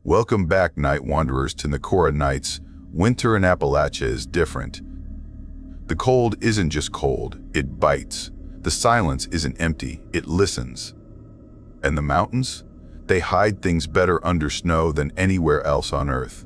Welcome back, night wanderers, to Nakora Nights. Winter in Appalachia is different. The cold isn't just cold, it bites. The silence isn't empty, it listens. And the mountains? They hide things better under snow than anywhere else on Earth.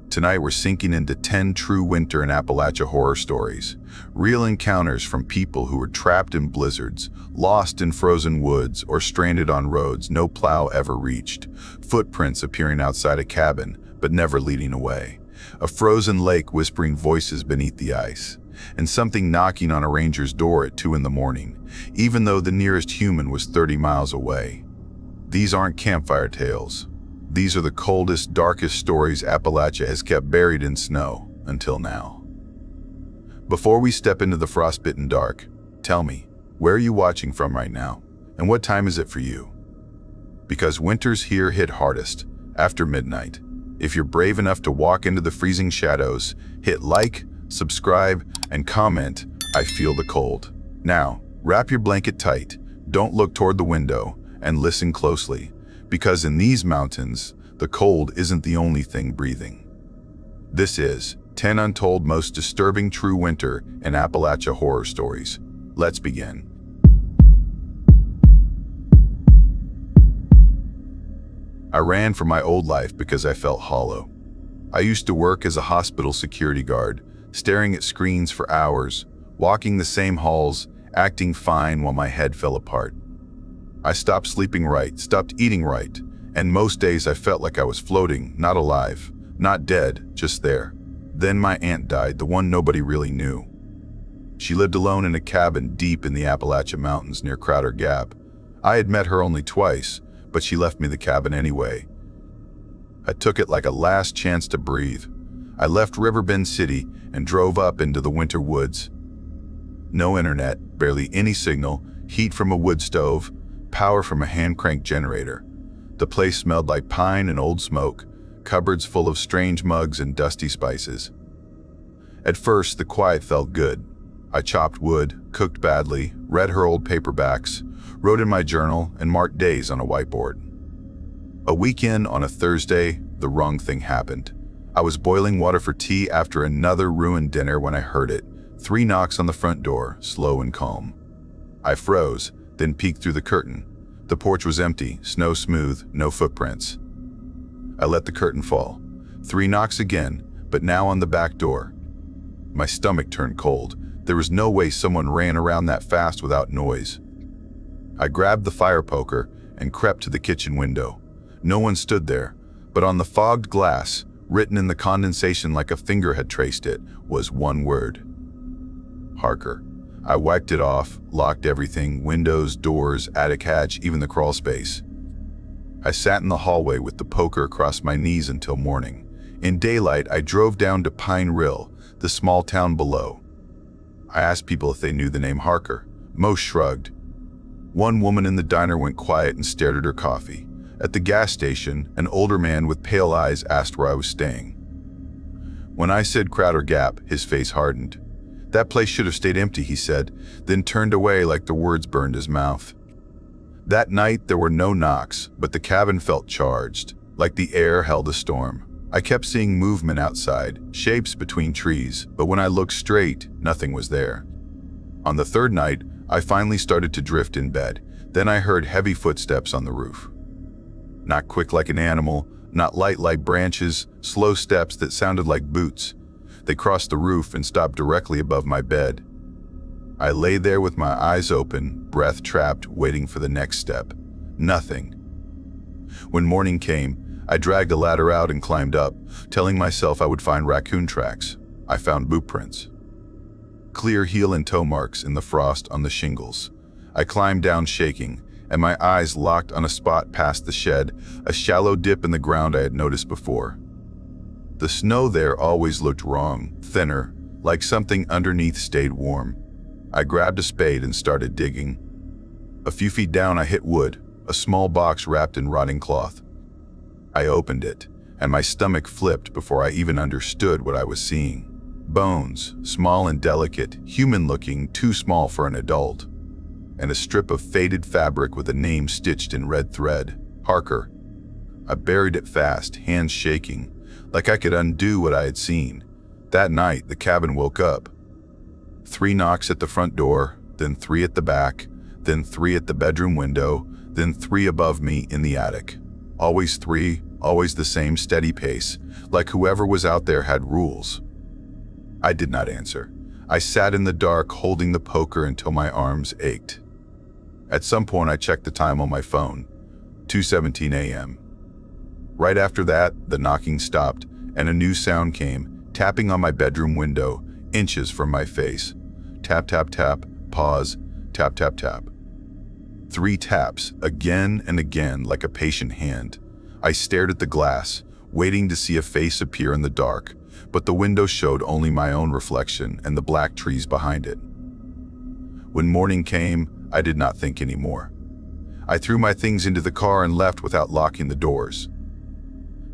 Tonight we're sinking into 10 true winter in Appalachia horror stories. Real encounters from people who were trapped in blizzards, lost in frozen woods, or stranded on roads no plow ever reached. Footprints appearing outside a cabin, but never leading away. A frozen lake whispering voices beneath the ice. And something knocking on a ranger's door at 2 in the morning, even though the nearest human was 30 miles away. These aren't campfire tales. These are the coldest, darkest stories Appalachia has kept buried in snow until now. Before we step into the frostbitten dark, tell me, where are you watching from right now? And what time is it for you? Because winters here hit hardest after midnight. If you're brave enough to walk into the freezing shadows, hit like, subscribe, and comment, I feel the cold. Now, wrap your blanket tight, don't look toward the window, and listen closely. Because in these mountains, the cold isn't the only thing breathing. This is 10 Untold Most Disturbing True Winter in Appalachia Horror Stories. Let's begin. I ran for my old life because I felt hollow. I used to work as a hospital security guard, staring at screens for hours, walking the same halls, acting fine while my head fell apart. I stopped sleeping right, stopped eating right, and most days I felt like I was floating, not alive, not dead, just there. Then my aunt died, the one nobody really knew. She lived alone in a cabin deep in the Appalachian Mountains near Crowder Gap. I had met her only twice, but she left me the cabin anyway. I took it like a last chance to breathe. I left Riverbend City and drove up into the winter woods. No internet, barely any signal, heat from a wood stove, power from a hand-cranked generator. The place smelled like pine and old smoke, cupboards full of strange mugs and dusty spices. At first, the quiet felt good. I chopped wood, cooked badly, read her old paperbacks, wrote in my journal, and marked days on a whiteboard. A weekend on a Thursday, the wrong thing happened. I was boiling water for tea after another ruined dinner when I heard it. 3 knocks on the front door, slow and calm. I froze, then peeked through the curtain. The porch was empty, snow smooth, no footprints. I let the curtain fall. 3 knocks again, but now on the back door. My stomach turned cold. There was no way someone ran around that fast without noise. I grabbed the fire poker and crept to the kitchen window. No one stood there, but on the fogged glass, written in the condensation like a finger had traced it, was one word. Harker. I wiped it off, locked everything, windows, doors, attic hatch, even the crawl space. I sat in the hallway with the poker across my knees until morning. In daylight, I drove down to Pine Rill, the small town below. I asked people if they knew the name Harker. Most shrugged. One woman in the diner went quiet and stared at her coffee. At the gas station, an older man with pale eyes asked where I was staying. When I said Crowder Gap, his face hardened. That place should have stayed empty, he said, then turned away like the words burned his mouth. That night there were no knocks, but the cabin felt charged, like the air held a storm. I kept seeing movement outside, shapes between trees, but when I looked straight, nothing was there. On the 3rd night, I finally started to drift in bed. Then I heard heavy footsteps on the roof. Not quick like an animal, not light like branches, slow steps that sounded like boots. They crossed the roof and stopped directly above my bed. I lay there with my eyes open, breath trapped, waiting for the next step. Nothing. When morning came, I dragged a ladder out and climbed up, telling myself I would find raccoon tracks. I found boot prints. Clear heel and toe marks in the frost on the shingles. I climbed down shaking, and my eyes locked on a spot past the shed, a shallow dip in the ground I had noticed before. The snow there always looked wrong, thinner, like something underneath stayed warm. I grabbed a spade and started digging. A few feet down I hit wood, a small box wrapped in rotting cloth. I opened it, and my stomach flipped before I even understood what I was seeing. Bones, small and delicate, human-looking, too small for an adult. And a strip of faded fabric with a name stitched in red thread, Harker. I buried it fast, hands shaking, like I could undo what I had seen. That night, the cabin woke up. 3 knocks at the front door, then 3 at the back, then 3 at the bedroom window, then 3 above me in the attic. Always 3, always the same steady pace, like whoever was out there had rules. I did not answer. I sat in the dark, holding the poker until my arms ached. At some point, I checked the time on my phone, 2:17 a.m. Right after that, the knocking stopped, and a new sound came, tapping on my bedroom window, inches from my face. Tap, tap, tap, pause, tap, tap, tap. 3 taps, again and again, like a patient hand. I stared at the glass, waiting to see a face appear in the dark, but the window showed only my own reflection and the black trees behind it. When morning came, I did not think anymore. I threw my things into the car and left without locking the doors.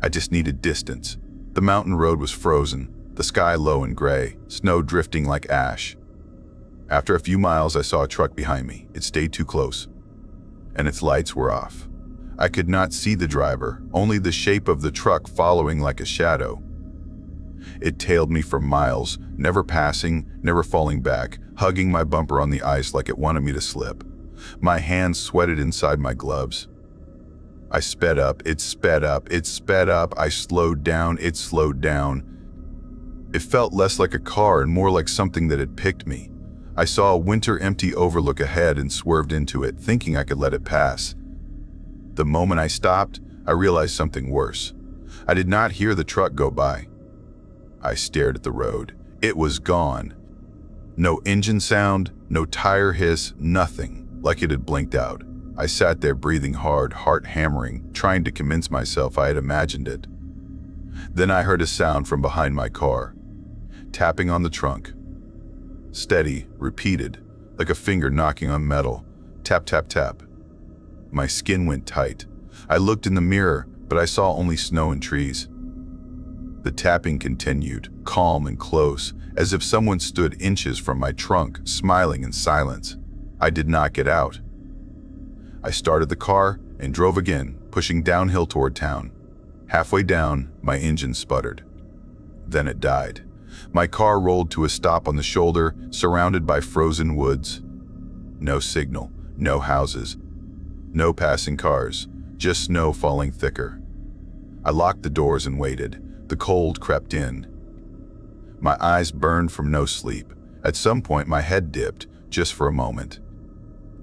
I just needed distance. The mountain road was frozen, the sky low and gray, snow drifting like ash. After a few miles, I saw a truck behind me. It stayed too close, and its lights were off. I could not see the driver, only the shape of the truck following like a shadow. It tailed me for miles, never passing, never falling back, hugging my bumper on the ice like it wanted me to slip. My hands sweated inside my gloves. I sped up, it sped up, it sped up. I slowed down, it slowed down. It felt less like a car and more like something that had picked me. I saw a winter empty overlook ahead and swerved into it, thinking I could let it pass. The moment I stopped, I realized something worse. I did not hear the truck go by. I stared at the road. It was gone. No engine sound, no tire hiss, nothing, like it had blinked out. I sat there breathing hard, heart hammering, trying to convince myself I had imagined it. Then I heard a sound from behind my car, tapping on the trunk. Steady, repeated, like a finger knocking on metal. Tap, tap, tap. My skin went tight. I looked in the mirror, but I saw only snow and trees. The tapping continued, calm and close, as if someone stood inches from my trunk, smiling in silence. I did not get out. I started the car and drove again, pushing downhill toward town. Halfway down, my engine sputtered. Then it died. My car rolled to a stop on the shoulder, surrounded by frozen woods. No signal, no houses, no passing cars, just snow falling thicker. I locked the doors and waited. The cold crept in. My eyes burned from no sleep. At some point, my head dipped, just for a moment.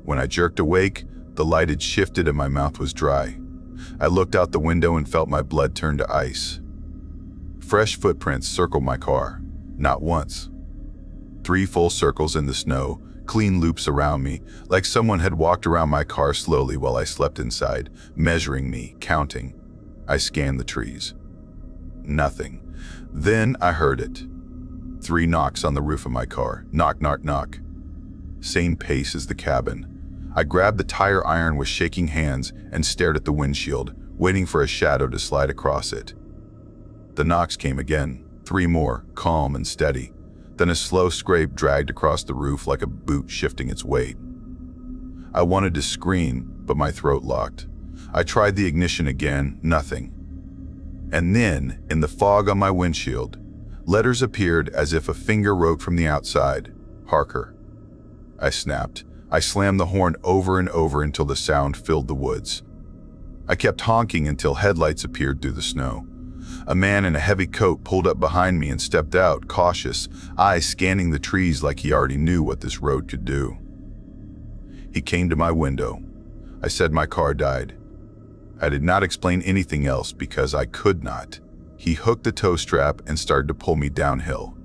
When I jerked awake, the light had shifted and my mouth was dry. I looked out the window and felt my blood turn to ice. Fresh footprints circled my car. Not once. 3 full circles in the snow, clean loops around me, like someone had walked around my car slowly while I slept inside, measuring me, counting. I scanned the trees. Nothing. Then I heard it. 3 knocks on the roof of my car. Knock, knock, knock. Same pace as the cabin. I grabbed the tire iron with shaking hands and stared at the windshield, waiting for a shadow to slide across it. The knocks came again. 3 more, calm and steady. Then a slow scrape dragged across the roof like a boot shifting its weight. I wanted to scream, but my throat locked. I tried the ignition again, nothing. And then, in the fog on my windshield, letters appeared as if a finger wrote from the outside, Harker. I snapped. I slammed the horn over and over until the sound filled the woods. I kept honking until headlights appeared through the snow. A man in a heavy coat pulled up behind me and stepped out, cautious, eyes scanning the trees like he already knew what this road could do. He came to my window. I said my car died. I did not explain anything else because I could not. He hooked the tow strap and started to pull me downhill.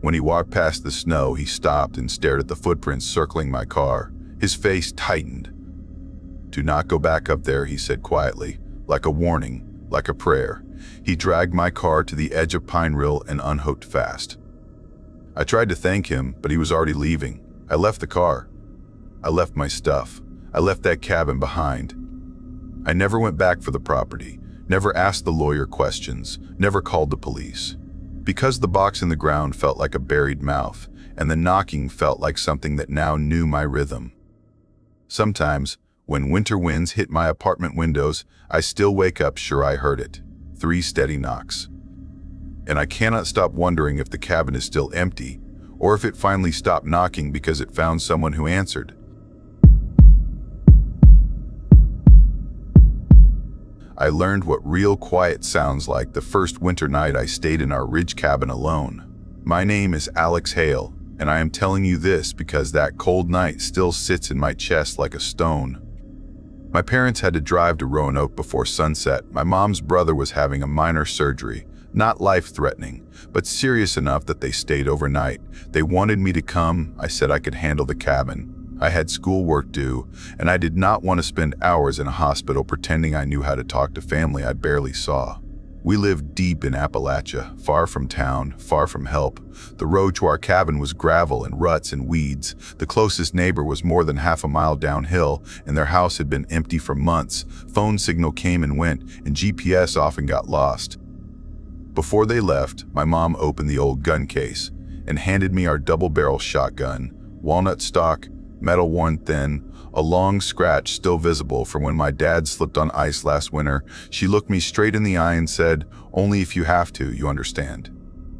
When he walked past the snow, he stopped and stared at the footprints circling my car. His face tightened. "Do not go back up there," he said quietly, like a warning, like a prayer. He dragged my car to the edge of Pine Rill and unhooked fast. I tried to thank him, but he was already leaving. I left the car. I left my stuff. I left that cabin behind. I never went back for the property, never asked the lawyer questions, never called the police. Because the box in the ground felt like a buried mouth, and the knocking felt like something that now knew my rhythm. Sometimes, When winter winds hit my apartment windows, I still wake up sure I heard it. 3 steady knocks. And I cannot stop wondering if the cabin is still empty, or if it finally stopped knocking because it found someone who answered. I learned what real quiet sounds like the first winter night I stayed in our ridge cabin alone. My name is Alex Hale, and I am telling you this because that cold night still sits in my chest like a stone. My parents had to drive to Roanoke before sunset. My mom's brother was having a minor surgery, not life-threatening, but serious enough that they stayed overnight. They wanted me to come. I said I could handle the cabin. I had schoolwork due, and I did not want to spend hours in a hospital pretending I knew how to talk to family I barely saw. We lived deep in Appalachia, far from town, far from help. The road to our cabin was gravel and ruts and weeds. The closest neighbor was more than half a mile downhill, and their house had been empty for months. Phone signal came and went, and GPS often got lost. Before they left, my mom opened the old gun case and handed me our double-barrel shotgun, walnut stock, metal worn thin, a long scratch still visible from when my dad slipped on ice last winter. She looked me straight in the eye and said, "Only if you have to, you understand."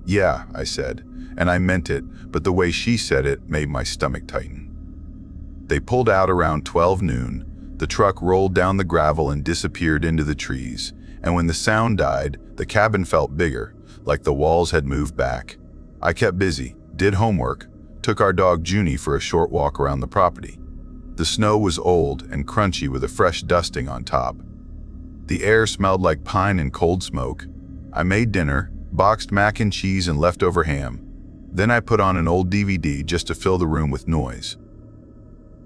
"Yeah," I said, and I meant it, but the way she said it made my stomach tighten. They pulled out around 12 noon. The truck rolled down the gravel and disappeared into the trees, and when the sound died, the cabin felt bigger, like the walls had moved back. I kept busy, did homework, took our dog Junie for a short walk around the property. The snow was old and crunchy with a fresh dusting on top. The air smelled like pine and cold smoke. I made dinner, boxed mac and cheese and leftover ham. Then I put on an old DVD just to fill the room with noise.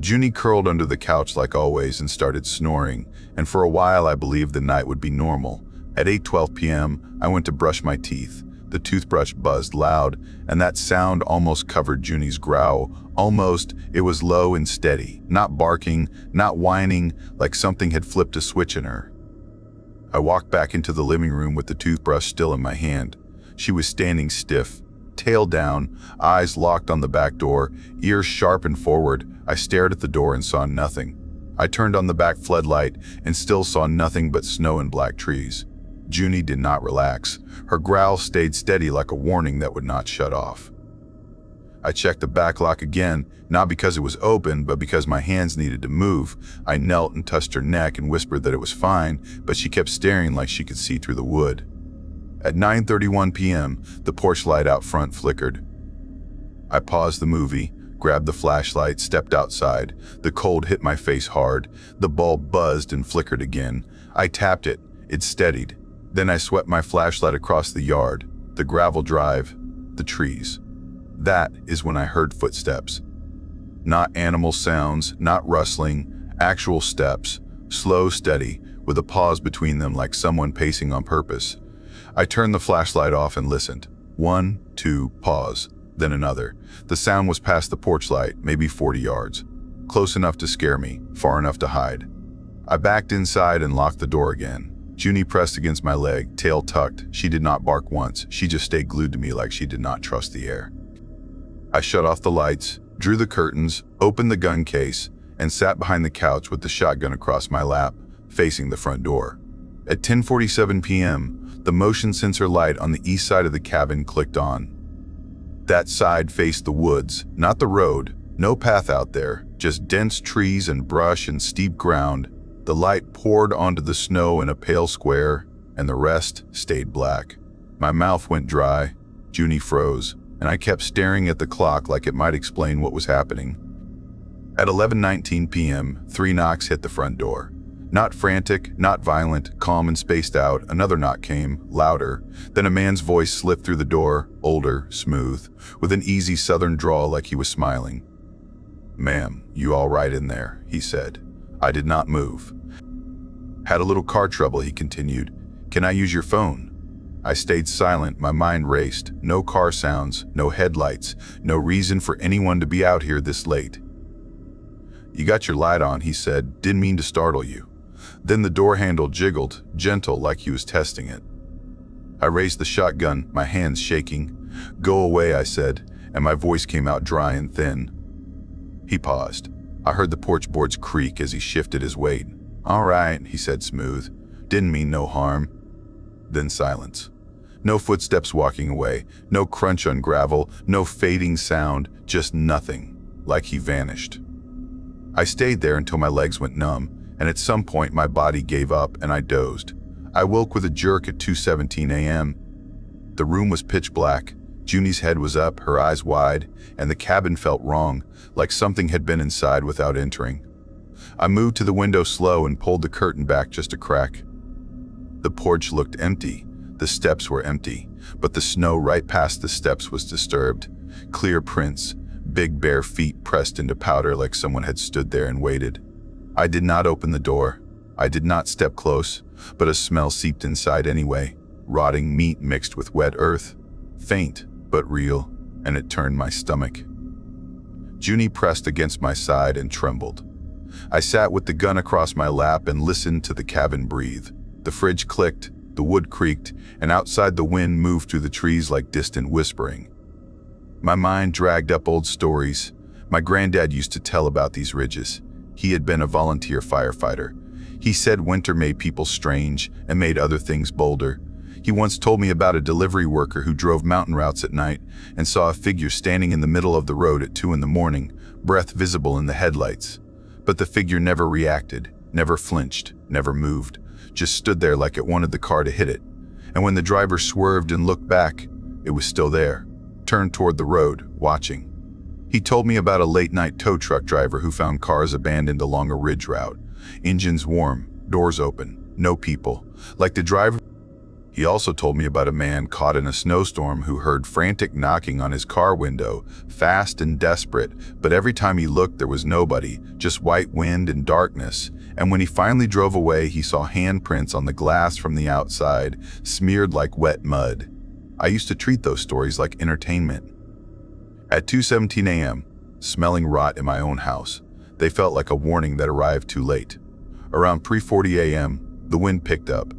Junie curled under the couch like always and started snoring, and for a while I believed the night would be normal. At 8:12 p.m., I went to brush my teeth. The toothbrush buzzed loud, and that sound almost covered Junie's growl. Almost, it was low and steady, not barking, not whining, like something had flipped a switch in her. I walked back into the living room with the toothbrush still in my hand. She was standing stiff, tail down, eyes locked on the back door, ears sharp and forward. I stared at the door and saw nothing. I turned on the back floodlight and still saw nothing but snow and black trees. Junie did not relax. Her growl stayed steady like a warning that would not shut off. I checked the back lock again, not because it was open, but because my hands needed to move. I knelt and touched her neck and whispered that it was fine, but she kept staring like she could see through the wood. At 9:31 p.m., the porch light out front flickered. I paused the movie, grabbed the flashlight, stepped outside. The cold hit my face hard. The bulb buzzed and flickered again. I tapped it. It steadied. Then I swept my flashlight across the yard, the gravel drive, the trees. That is when I heard footsteps. Not animal sounds, not rustling, actual steps, slow, steady, with a pause between them like someone pacing on purpose. I turned the flashlight off and listened. 1, 2, pause, then another. The sound was past the porch light, maybe 40 yards. Close enough to scare me, far enough to hide. I backed inside and locked the door again. Junie pressed against my leg, tail tucked. She did not bark once. She just stayed glued to me like she did not trust the air. I shut off the lights, drew the curtains, opened the gun case, and sat behind the couch with the shotgun across my lap, facing the front door. At 10:47 p.m., the motion sensor light on the east side of the cabin clicked on. That side faced the woods, not the road. No path out there, just dense trees and brush and steep ground. The light poured onto the snow in a pale square, and the rest stayed black. My mouth went dry, Junie froze, and I kept staring at the clock like it might explain what was happening. At 11:19 p.m., 3 knocks hit the front door. Not frantic, not violent, calm and spaced out. Another knock came, louder. Then a man's voice slipped through the door, older, smooth, with an easy southern drawl like he was smiling. "Ma'am, you all right in there?" he said. I did not move. "Had a little car trouble," he continued. "Can I use your phone?" I stayed silent, my mind raced. No car sounds, no headlights, no reason for anyone to be out here this late. "You got your light on," he said. "Didn't mean to startle you." Then the door handle jiggled, gentle like he was testing it. I raised the shotgun, my hands shaking. "Go away," I said, and my voice came out dry and thin. He paused. I heard the porch boards creak as he shifted his weight. "All right," he said smooth. "Didn't mean no harm." Then silence. No footsteps walking away, no crunch on gravel, no fading sound, just nothing, like he vanished. I stayed there until my legs went numb, and at some point my body gave up and I dozed. I woke with a jerk at 2:17 a.m. The room was pitch black. Junie's head was up, her eyes wide, and the cabin felt wrong, like something had been inside without entering. I moved to the window slow and pulled the curtain back just a crack. The porch looked empty. The steps were empty, but the snow right past the steps was disturbed. Clear prints, big bare feet pressed into powder like someone had stood there and waited. I did not open the door. I did not step close, but a smell seeped inside anyway. Rotting meat mixed with wet earth. Faint, but real, and it turned my stomach. Junie pressed against my side and trembled. I sat with the gun across my lap and listened to the cabin breathe. The fridge clicked, the wood creaked, and outside the wind moved through the trees like distant whispering. My mind dragged up old stories. My granddad used to tell about these ridges. He had been a volunteer firefighter. He said winter made people strange and made other things bolder. He once told me about a delivery worker who drove mountain routes at night and saw a figure standing in the middle of the road at 2 a.m, breath visible in the headlights. But the figure never reacted, never flinched, never moved, just stood there like it wanted the car to hit it. And when the driver swerved and looked back, it was still there, turned toward the road, watching. He told me about a late-night tow truck driver who found cars abandoned along a ridge route. Engines warm, doors open, no people, like the driver. He also told me about a man caught in a snowstorm who heard frantic knocking on his car window, fast and desperate, but every time he looked there was nobody, just white wind and darkness, and when he finally drove away he saw handprints on the glass from the outside, smeared like wet mud. I used to treat those stories like entertainment. At 2:17 a.m., smelling rot in my own house, they felt like a warning that arrived too late. Around 3:40 a.m., the wind picked up,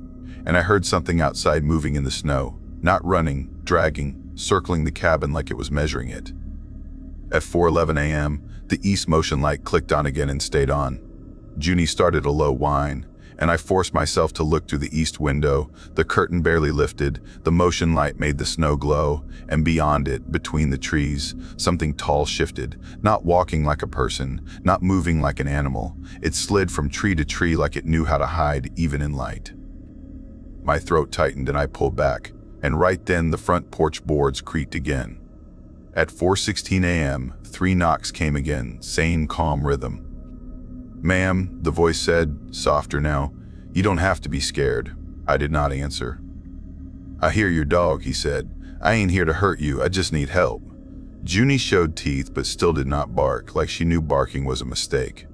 and I heard something outside moving in the snow, not running, dragging, circling the cabin like it was measuring it. At 4:11 a.m., the east motion light clicked on again and stayed on. Junie started a low whine, and I forced myself to look through the east window. The curtain barely lifted, the motion light made the snow glow, and beyond it, between the trees, something tall shifted, not walking like a person, not moving like an animal. It slid from tree to tree like it knew how to hide even in light. My throat tightened and I pulled back, and right then the front porch boards creaked again. At 4:16 a.m., 3 knocks came again, same calm rhythm. "Ma'am," the voice said, softer now, "you don't have to be scared." I did not answer. "I hear your dog," he said. "I ain't here to hurt you, I just need help." Junie showed teeth but still did not bark, like she knew barking was a mistake.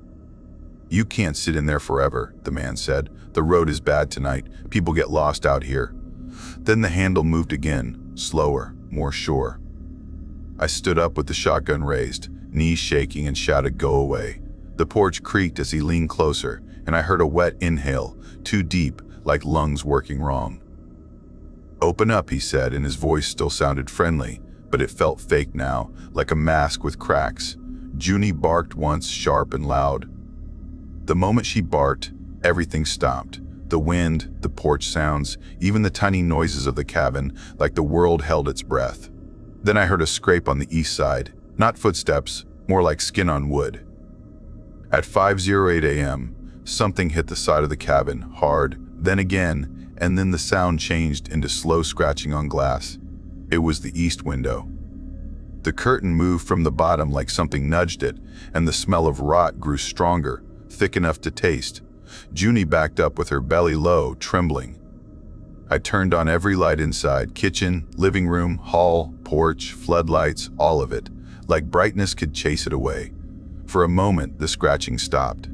"You can't sit in there forever," the man said. "The road is bad tonight. People get lost out here." Then the handle moved again, slower, more sure. I stood up with the shotgun raised, knees shaking, and shouted, "Go away." The porch creaked as he leaned closer, and I heard a wet inhale, too deep, like lungs working wrong. "Open up," he said, and his voice still sounded friendly, but it felt fake now, like a mask with cracks. Junie barked once, sharp and loud. The moment she barked, everything stopped. The wind, the porch sounds, even the tiny noises of the cabin, like the world held its breath. Then I heard a scrape on the east side, not footsteps, more like skin on wood. At 5:08 a.m., something hit the side of the cabin, hard, then again, and then the sound changed into slow scratching on glass. It was the east window. The curtain moved from the bottom like something nudged it, and the smell of rot grew stronger, thick enough to taste. Junie backed up with her belly low, trembling. I turned on every light inside, kitchen, living room, hall, porch, floodlights, all of it, like brightness could chase it away. For a moment, the scratching stopped.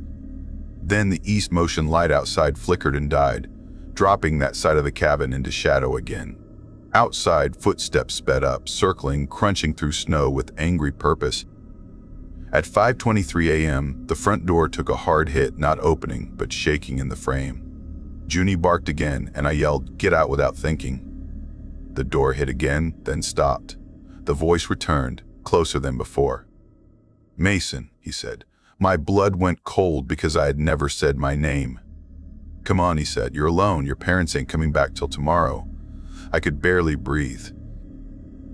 Then the east motion light outside flickered and died, dropping that side of the cabin into shadow again. Outside, footsteps sped up, circling, crunching through snow with angry purpose. At 5:23 a.m., the front door took a hard hit, not opening, but shaking in the frame. Junie barked again, and I yelled, "Get out," without thinking. The door hit again, then stopped. The voice returned, closer than before. "Mason," he said, My blood went cold because I had never said my name. "Come on," he said. "You're alone. Your parents ain't coming back till tomorrow." I could barely breathe.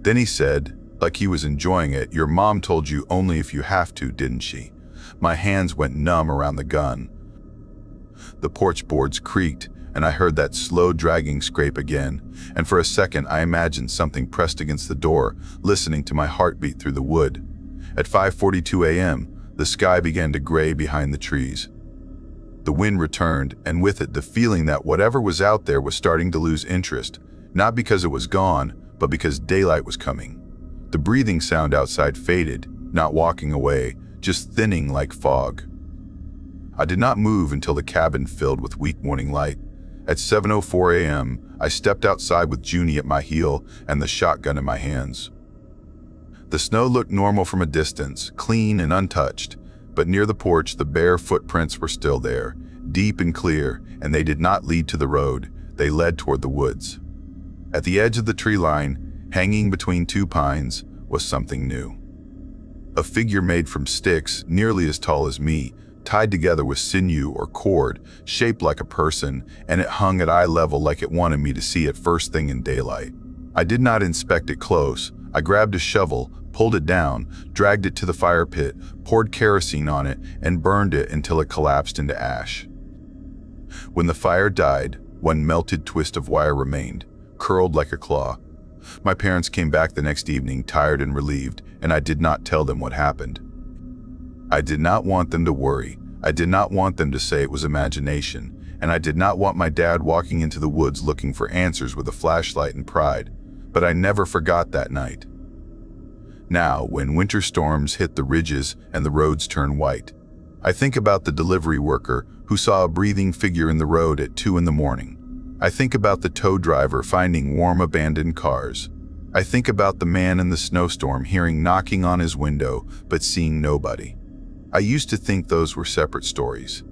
Then he said, like he was enjoying it, "Your mom told you only if you have to, didn't she?" My hands went numb around the gun. The porch boards creaked, and I heard that slow dragging scrape again, and for a second I imagined something pressed against the door, listening to my heartbeat through the wood. At 5:42 a.m., the sky began to gray behind the trees. The wind returned, and with it the feeling that whatever was out there was starting to lose interest, not because it was gone, but because daylight was coming. The breathing sound outside faded, not walking away, just thinning like fog. I did not move until the cabin filled with weak morning light. At 7:04 a.m., I stepped outside with Junie at my heel and the shotgun in my hands. The snow looked normal from a distance, clean and untouched, but near the porch the bare footprints were still there, deep and clear, and they did not lead to the road, they led toward the woods. At the edge of the tree line, hanging between two pines, was something new. A figure made from sticks, nearly as tall as me, tied together with sinew or cord, shaped like a person, and it hung at eye level like it wanted me to see it first thing in daylight. I did not inspect it close. I grabbed a shovel, pulled it down, dragged it to the fire pit, poured kerosene on it, and burned it until it collapsed into ash. When the fire died, one melted twist of wire remained, curled like a claw. My parents came back the next evening, tired and relieved, and I did not tell them what happened. I did not want them to worry. I did not want them to say it was imagination, and I did not want my dad walking into the woods looking for answers with a flashlight and pride, but I never forgot that night. Now, when winter storms hit the ridges and the roads turn white, I think about the delivery worker who saw a breathing figure in the road at 2 in the morning. I think about the tow driver finding warm abandoned cars. I think about the man in the snowstorm hearing knocking on his window but seeing nobody. I used to think those were separate stories.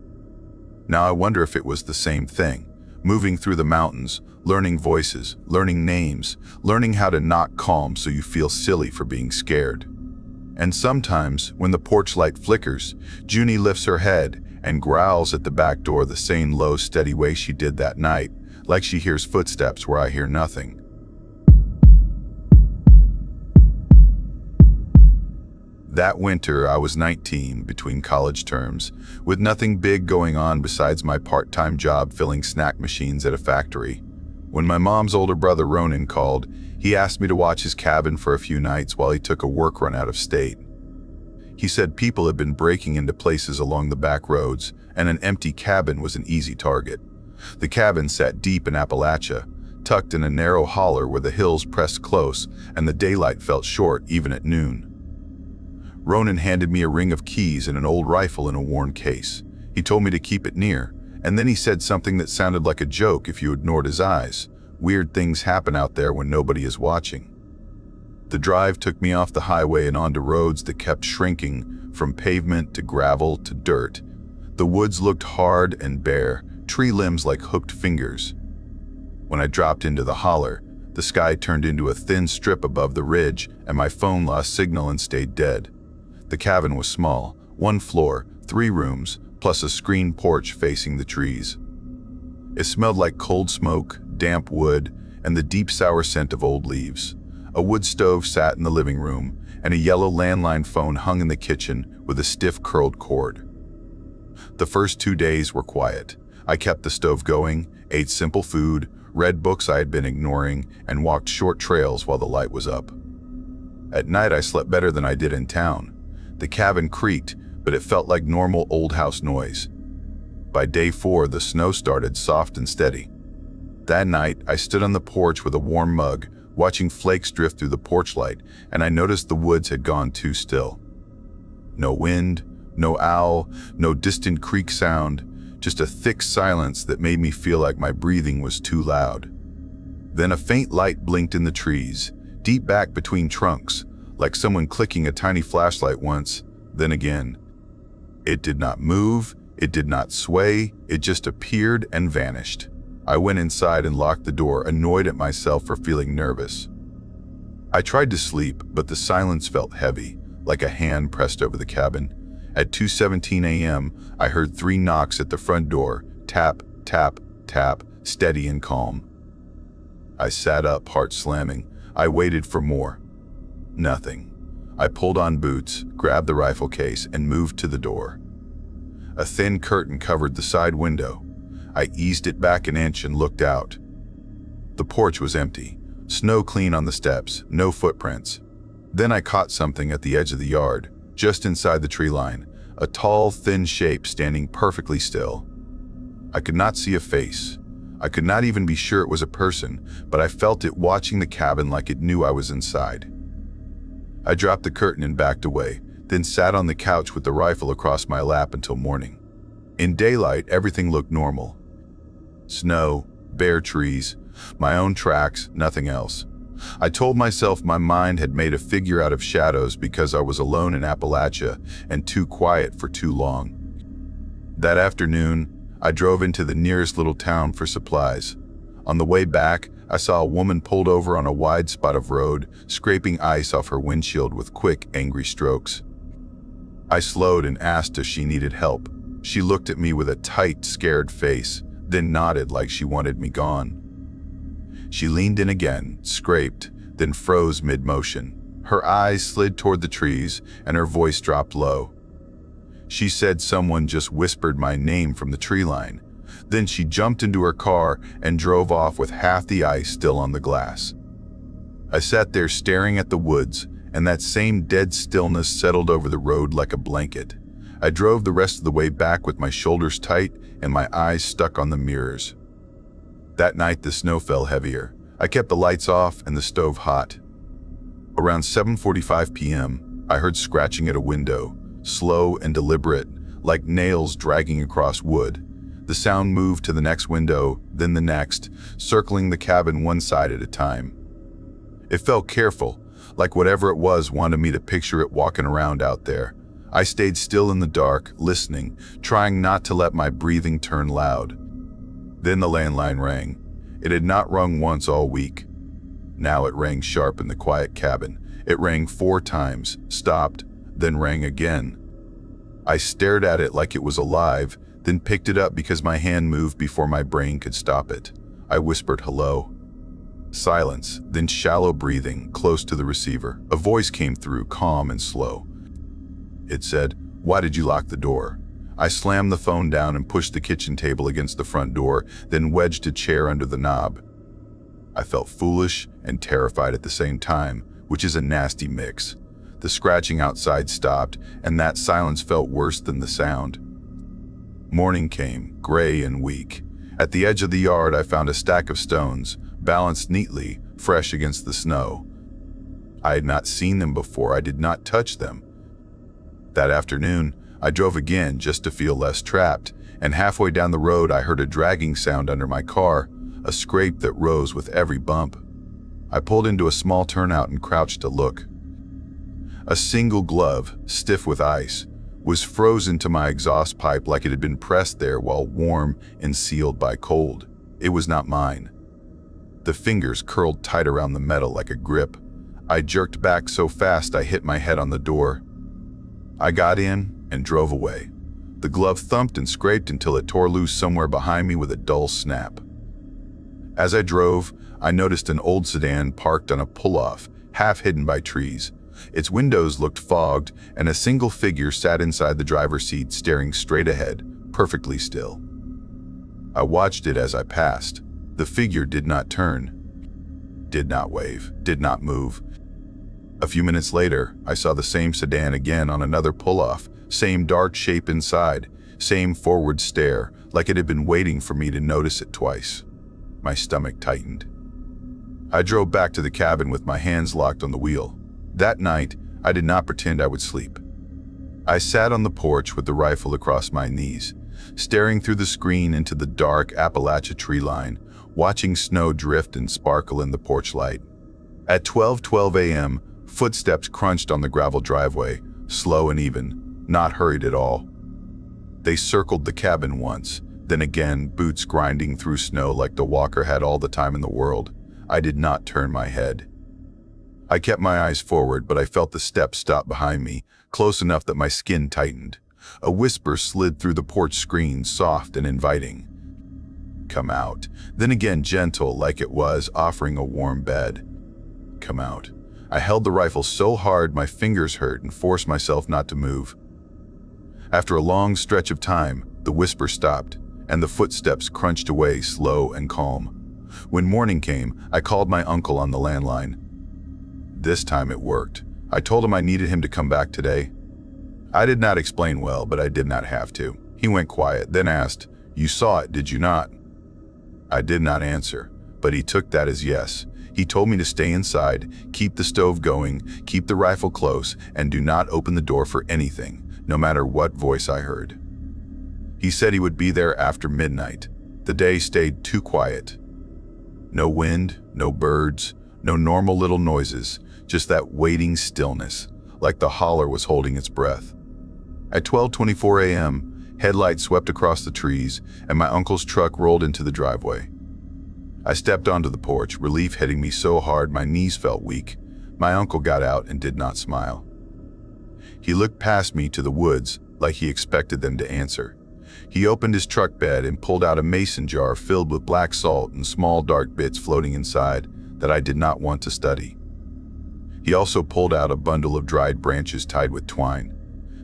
Now I wonder if it was the same thing, moving through the mountains, learning voices, learning names, learning how to not calm so you feel silly for being scared. And sometimes, when the porch light flickers, Junie lifts her head and growls at the back door the same low, steady way she did that night, like she hears footsteps where I hear nothing. That winter, I was 19, between college terms, with nothing big going on besides my part-time job filling snack machines at a factory. When my mom's older brother Ronan called, he asked me to watch his cabin for a few nights while he took a work run out of state. He said people had been breaking into places along the back roads, and an empty cabin was an easy target. The cabin sat deep in Appalachia, tucked in a narrow holler where the hills pressed close and the daylight felt short even at noon. Ronan handed me a ring of keys and an old rifle in a worn case. He told me to keep it near, and then he said something that sounded like a joke if you ignored his eyes. Weird things happen out there when nobody is watching. The drive took me off the highway and onto roads that kept shrinking, from pavement to gravel to dirt. The woods looked hard and bare, tree limbs like hooked fingers. When I dropped into the holler, the sky turned into a thin strip above the ridge, and my phone lost signal and stayed dead. The cabin was small, 1 floor, 3 rooms, plus a screened porch facing the trees. It smelled like cold smoke, damp wood, and the deep sour scent of old leaves. A wood stove sat in the living room, and a yellow landline phone hung in the kitchen with a stiff curled cord. The first 2 days were quiet. I kept the stove going, ate simple food, read books I had been ignoring, and walked short trails while the light was up. At night I slept better than I did in town. The cabin creaked, but it felt like normal old house noise. By day 4, the snow started soft and steady. That night, I stood on the porch with a warm mug, watching flakes drift through the porch light, and I noticed the woods had gone too still. No wind, no owl, no distant creak sound, just a thick silence that made me feel like my breathing was too loud. Then a faint light blinked in the trees, deep back between trunks, like someone clicking a tiny flashlight once, then again. It did not move, it did not sway, it just appeared and vanished. I went inside and locked the door, annoyed at myself for feeling nervous. I tried to sleep, but the silence felt heavy, like a hand pressed over the cabin, At 2:17 a.m., I heard 3 knocks at the front door. Tap, tap, tap, steady and calm. I sat up, heart slamming. I waited for more. Nothing. I pulled on boots, grabbed the rifle case, and moved to the door. A thin curtain covered the side window. I eased it back an inch and looked out. The porch was empty, snow clean on the steps, no footprints. Then I caught something at the edge of the yard, just inside the tree line, a tall, thin shape standing perfectly still. I could not see a face. I could not even be sure it was a person, but I felt it watching the cabin like it knew I was inside. I dropped the curtain and backed away, then sat on the couch with the rifle across my lap until morning. In daylight, everything looked normal. Snow, bare trees, my own tracks, nothing else. I told myself my mind had made a figure out of shadows because I was alone in Appalachia and too quiet for too long. That afternoon, I drove into the nearest little town for supplies. On the way back, I saw a woman pulled over on a wide spot of road, scraping ice off her windshield with quick, angry strokes. I slowed and asked if she needed help. She looked at me with a tight, scared face, then nodded like she wanted me gone. She leaned in again, scraped, then froze mid-motion. Her eyes slid toward the trees, and her voice dropped low. She said someone just whispered my name from the tree line. Then she jumped into her car and drove off with half the ice still on the glass. I sat there staring at the woods, and that same dead stillness settled over the road like a blanket. I drove the rest of the way back with my shoulders tight and my eyes stuck on the mirrors. That night, the snow fell heavier. I kept the lights off and the stove hot. Around 7:45 p.m., I heard scratching at a window, slow and deliberate, like nails dragging across wood. The sound moved to the next window, then the next, circling the cabin one side at a time. It felt careful, like whatever it was wanted me to picture it walking around out there. I stayed still in the dark, listening, trying not to let my breathing turn loud. Then the landline rang. It had not rung once all week. Now it rang sharp in the quiet cabin. It rang 4 times, stopped, then rang again. I stared at it like it was alive, then picked it up because my hand moved before my brain could stop it. I whispered hello. Silence, then shallow breathing, close to the receiver. A voice came through, calm and slow. It said, "Why did you lock the door?" I slammed the phone down and pushed the kitchen table against the front door, then wedged a chair under the knob. I felt foolish and terrified at the same time, which is a nasty mix. The scratching outside stopped, and that silence felt worse than the sound. Morning came, gray and weak. At the edge of the yard, I found a stack of stones, balanced neatly, fresh against the snow. I had not seen them before. I did not touch them. That afternoon, I drove again just to feel less trapped, and halfway down the road I heard a dragging sound under my car, a scrape that rose with every bump. I pulled into a small turnout and crouched to look. A single glove, stiff with ice, was frozen to my exhaust pipe like it had been pressed there while warm and sealed by cold. It was not mine. The fingers curled tight around the metal like a grip. I jerked back so fast I hit my head on the door. I got in and drove away. The glove thumped and scraped until it tore loose somewhere behind me with a dull snap. As I drove, I noticed an old sedan parked on a pull-off, half hidden by trees. Its windows looked fogged, and a single figure sat inside the driver's seat staring straight ahead, perfectly still. I watched it as I passed. The figure did not turn, did not wave, did not move. A few minutes later, I saw the same sedan again on another pull-off, same dark shape inside, same forward stare, like it had been waiting for me to notice it twice. My stomach tightened. I drove back to the cabin with my hands locked on the wheel. That night, I did not pretend I would sleep. I sat on the porch with the rifle across my knees, staring through the screen into the dark Appalachia tree line, watching snow drift and sparkle in the porch light. At 12:12 a.m., footsteps crunched on the gravel driveway, slow and even, not hurried at all. They circled the cabin once, then again, boots grinding through snow like the walker had all the time in the world. I did not turn my head. I kept my eyes forward, but I felt the steps stop behind me, close enough that my skin tightened. A whisper slid through the porch screen, soft and inviting. "Come out." Then again gentle, like it was offering a warm bed. "Come out." I held the rifle so hard my fingers hurt and forced myself not to move. After a long stretch of time, the whisper stopped, and the footsteps crunched away, slow and calm. When morning came, I called my uncle on the landline. This time it worked. I told him I needed him to come back today. I did not explain well, but I did not have to. He went quiet, then asked, "You saw it, did you not?" I did not answer, but he took that as yes. He told me to stay inside, keep the stove going, keep the rifle close, and do not open the door for anything, no matter what voice I heard. He said he would be there after midnight. The day stayed too quiet. No wind, no birds, no normal little noises, just that waiting stillness, like the holler was holding its breath. At 12:24 a.m., headlights swept across the trees, and my uncle's truck rolled into the driveway. I stepped onto the porch, relief hitting me so hard my knees felt weak. My uncle got out and did not smile. He looked past me to the woods like he expected them to answer. He opened his truck bed and pulled out a mason jar filled with black salt and small dark bits floating inside that I did not want to study. He also pulled out a bundle of dried branches tied with twine.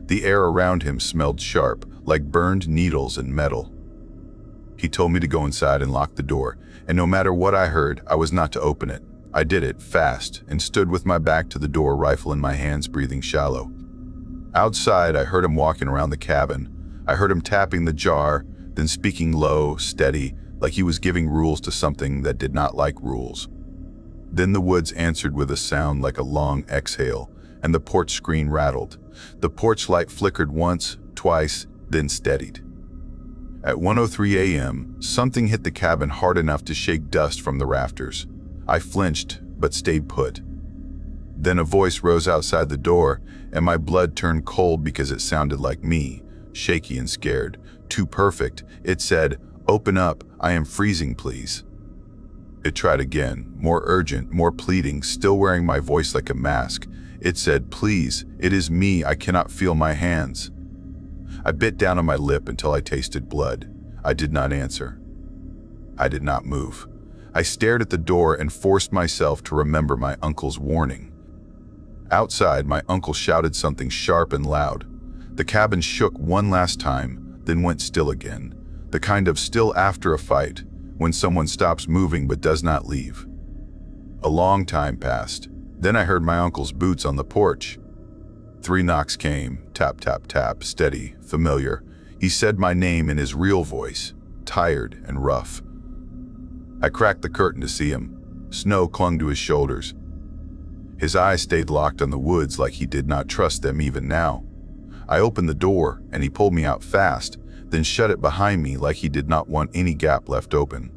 The air around him smelled sharp, like burned needles and metal. He told me to go inside and lock the door, and no matter what I heard, I was not to open it. I did it fast and stood with my back to the door, rifle in my hands, breathing shallow. Outside, I heard him walking around the cabin. I heard him tapping the jar, then speaking low, steady, like he was giving rules to something that did not like rules. Then the woods answered with a sound like a long exhale, and the porch screen rattled. The porch light flickered once, twice, then steadied. At 1:03 a.m., something hit the cabin hard enough to shake dust from the rafters. I flinched, but stayed put. Then a voice rose outside the door, and my blood turned cold because it sounded like me, shaky and scared. Too perfect. It said, "Open up, I am freezing, please." It tried again, more urgent, more pleading, still wearing my voice like a mask. It said, "Please, it is me, I cannot feel my hands." I bit down on my lip until I tasted blood. I did not answer. I did not move. I stared at the door and forced myself to remember my uncle's warning. Outside, my uncle shouted something sharp and loud. The cabin shook one last time, then went still again. The kind of still after a fight, when someone stops moving but does not leave. A long time passed. Then I heard my uncle's boots on the porch. 3 knocks came, tap, tap, tap, steady, familiar. He said my name in his real voice, tired and rough. I cracked the curtain to see him. Snow clung to his shoulders. His eyes stayed locked on the woods like he did not trust them even now. I opened the door and he pulled me out fast, then shut it behind me like he did not want any gap left open.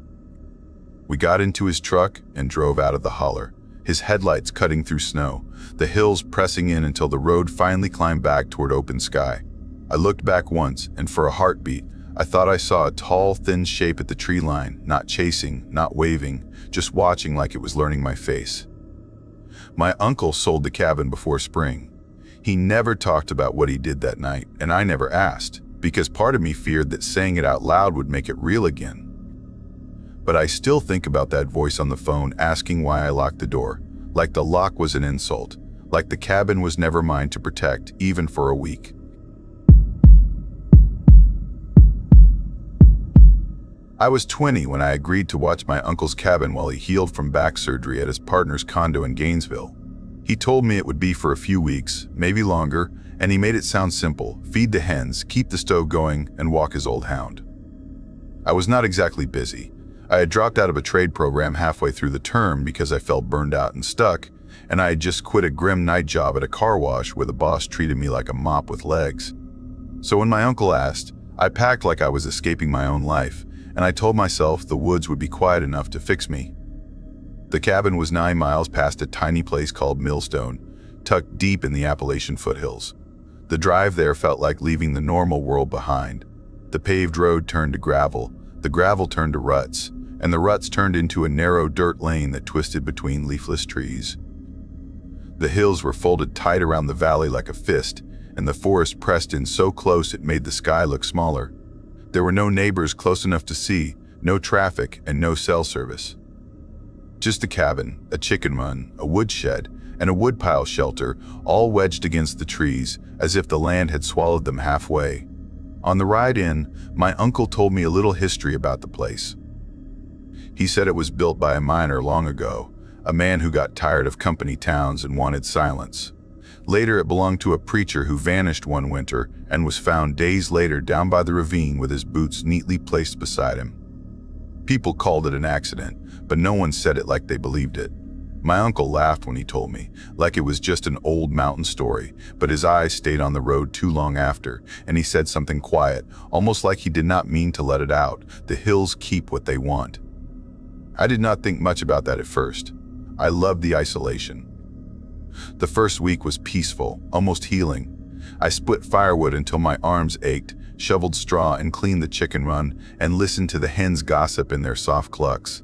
We got into his truck and drove out of the holler, his headlights cutting through snow, the hills pressing in until the road finally climbed back toward open sky. I looked back once, and for a heartbeat, I thought I saw a tall, thin shape at the tree line, not chasing, not waving, just watching like it was learning my face. My uncle sold the cabin before spring. He never talked about what he did that night, and I never asked, because part of me feared that saying it out loud would make it real again. But I still think about that voice on the phone asking why I locked the door, like the lock was an insult, like the cabin was never mine to protect, even for a week. I was 20 when I agreed to watch my uncle's cabin while he healed from back surgery at his partner's condo in Gainesville. He told me it would be for a few weeks, maybe longer, and he made it sound simple: feed the hens, keep the stove going, and walk his old hound. I was not exactly busy. I had dropped out of a trade program halfway through the term because I felt burned out and stuck, and I had just quit a grim night job at a car wash where the boss treated me like a mop with legs. So when my uncle asked, I packed like I was escaping my own life, and I told myself the woods would be quiet enough to fix me. The cabin was 9 miles past a tiny place called Millstone, tucked deep in the Appalachian foothills. The drive there felt like leaving the normal world behind. The paved road turned to gravel, the gravel turned to ruts, and the ruts turned into a narrow dirt lane that twisted between leafless trees. The hills were folded tight around the valley like a fist, and the forest pressed in so close it made the sky look smaller. There were no neighbors close enough to see, no traffic, and no cell service. Just a cabin, a chicken run, a woodshed, and a woodpile shelter, all wedged against the trees, as if the land had swallowed them halfway. On the ride in, my uncle told me a little history about the place. He said it was built by a miner long ago, a man who got tired of company towns and wanted silence. Later, it belonged to a preacher who vanished one winter and was found days later down by the ravine with his boots neatly placed beside him. People called it an accident, but no one said it like they believed it. My uncle laughed when he told me, like it was just an old mountain story, but his eyes stayed on the road too long after, and he said something quiet, almost like he did not mean to let it out. The hills keep what they want. I did not think much about that at first. I loved the isolation. The first week was peaceful, almost healing. I split firewood until my arms ached, shoveled straw and cleaned the chicken run, and listened to the hens gossip in their soft clucks.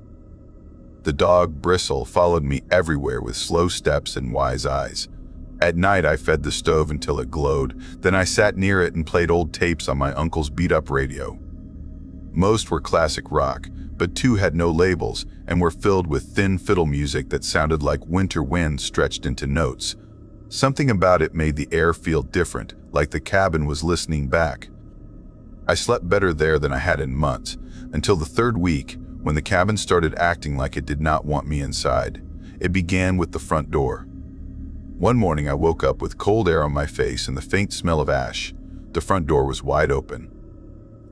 The dog, Bristle, followed me everywhere with slow steps and wise eyes. At night, I fed the stove until it glowed. Then I sat near it and played old tapes on my uncle's beat-up radio. Most were classic rock, but two had no labels and were filled with thin fiddle music that sounded like winter wind stretched into notes. Something about it made the air feel different, like the cabin was listening back. I slept better there than I had in months, until the third week, when the cabin started acting like it did not want me inside. It began with the front door. One morning I woke up with cold air on my face and the faint smell of ash. The front door was wide open.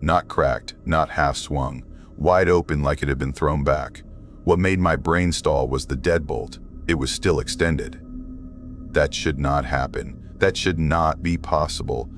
Not cracked, not half swung, wide open like it had been thrown back. What made my brain stall was the deadbolt. It was still extended. That should not happen. That should not be possible.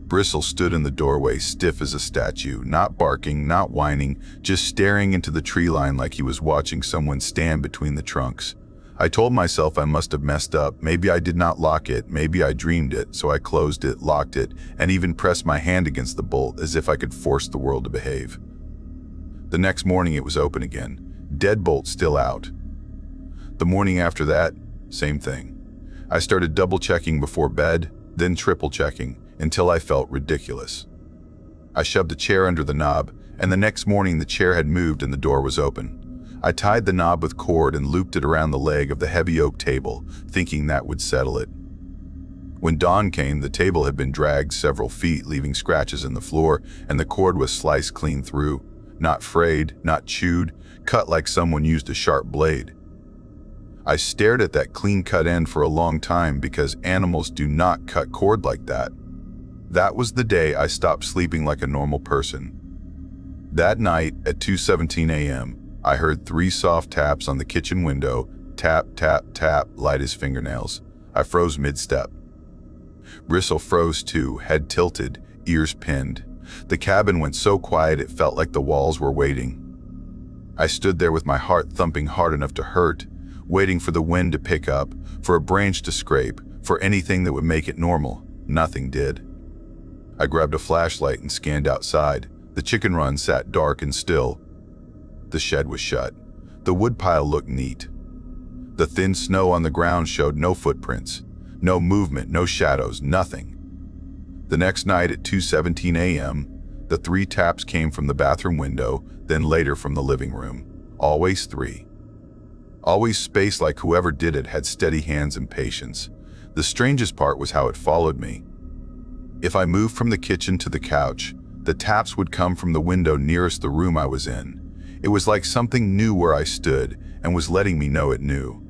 Bristle stood in the doorway, stiff as a statue, not barking, not whining, just staring into the tree line like he was watching someone stand between the trunks. I told myself I must have messed up. Maybe I did not lock it, maybe I dreamed it, so I closed it, locked it, and even pressed my hand against the bolt as if I could force the world to behave. The next morning it was open again, deadbolt still out. The morning after that, same thing. I started double-checking before bed, then triple-checking, until I felt ridiculous. I shoved a chair under the knob, and the next morning the chair had moved and the door was open. I tied the knob with cord and looped it around the leg of the heavy oak table, thinking that would settle it. When dawn came, the table had been dragged several feet, leaving scratches in the floor, and the cord was sliced clean through. Not frayed, not chewed, cut like someone used a sharp blade. I stared at that clean-cut end for a long time because animals do not cut cord like that. That was the day I stopped sleeping like a normal person. That night at 2:17 a.m., I heard 3 soft taps on the kitchen window, tap, tap, tap, light as fingernails. I froze mid-step. Bristle froze too, head tilted, ears pinned. The cabin went so quiet it felt like the walls were waiting. I stood there with my heart thumping hard enough to hurt, waiting for the wind to pick up, for a branch to scrape, for anything that would make it normal. Nothing did. I grabbed a flashlight and scanned outside. The chicken run sat dark and still. The shed was shut. The woodpile looked neat. The thin snow on the ground showed no footprints, no movement, no shadows, nothing. The next night at 2:17 a.m., the 3 taps came from the bathroom window, then later from the living room. Always 3. Always spaced like whoever did it had steady hands and patience. The strangest part was how it followed me. If I moved from the kitchen to the couch, the taps would come from the window nearest the room I was in. It was like something knew where I stood and was letting me know it knew.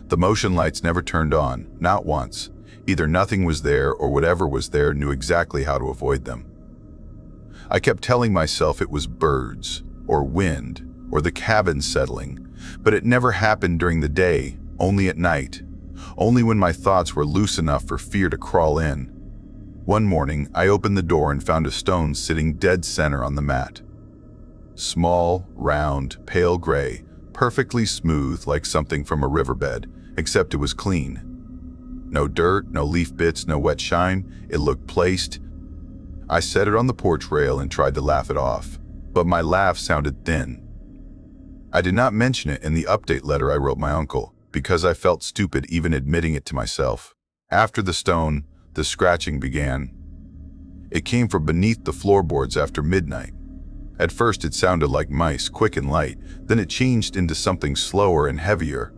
The motion lights never turned on, not once. Either nothing was there or whatever was there knew exactly how to avoid them. I kept telling myself it was birds, or wind, or the cabin settling, but it never happened during the day, only at night, only when my thoughts were loose enough for fear to crawl in. One morning, I opened the door and found a stone sitting dead center on the mat. Small, round, pale gray, perfectly smooth like something from a riverbed, except it was clean. No dirt, no leaf bits, no wet shine. It looked placed. I set it on the porch rail and tried to laugh it off, but my laugh sounded thin. I did not mention it in the update letter I wrote my uncle, because I felt stupid even admitting it to myself. After the stone, The scratching began. It came from beneath the floorboards after midnight. At first it sounded like mice, quick and light, then it changed into something slower and heavier,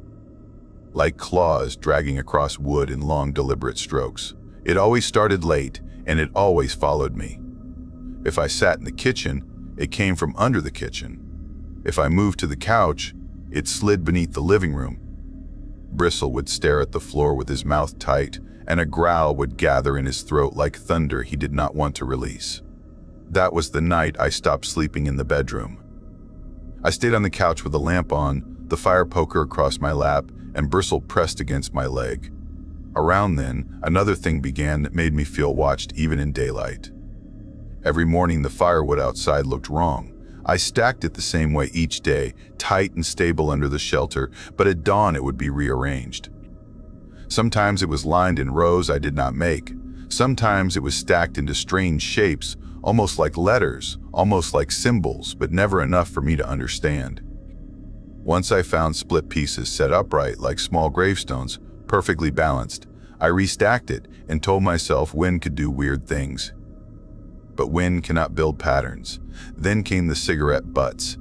like claws dragging across wood in long, deliberate strokes. It always started late, and it always followed me. If I sat in the kitchen, it came from under the kitchen. If I moved to the couch, it slid beneath the living room. Bristle would stare at the floor with his mouth tight, and a growl would gather in his throat like thunder he did not want to release. That was the night I stopped sleeping in the bedroom. I stayed on the couch with a lamp on, the fire poker across my lap, and Bristle pressed against my leg. Around then, another thing began that made me feel watched even in daylight. Every morning the firewood outside looked wrong. I stacked it the same way each day, tight and stable under the shelter, but at dawn it would be rearranged. Sometimes it was lined in rows I did not make. Sometimes it was stacked into strange shapes, almost like letters, almost like symbols, but never enough for me to understand. Once I found split pieces set upright like small gravestones, perfectly balanced, I restacked it and told myself wind could do weird things. But wind cannot build patterns. Then came the cigarette butts.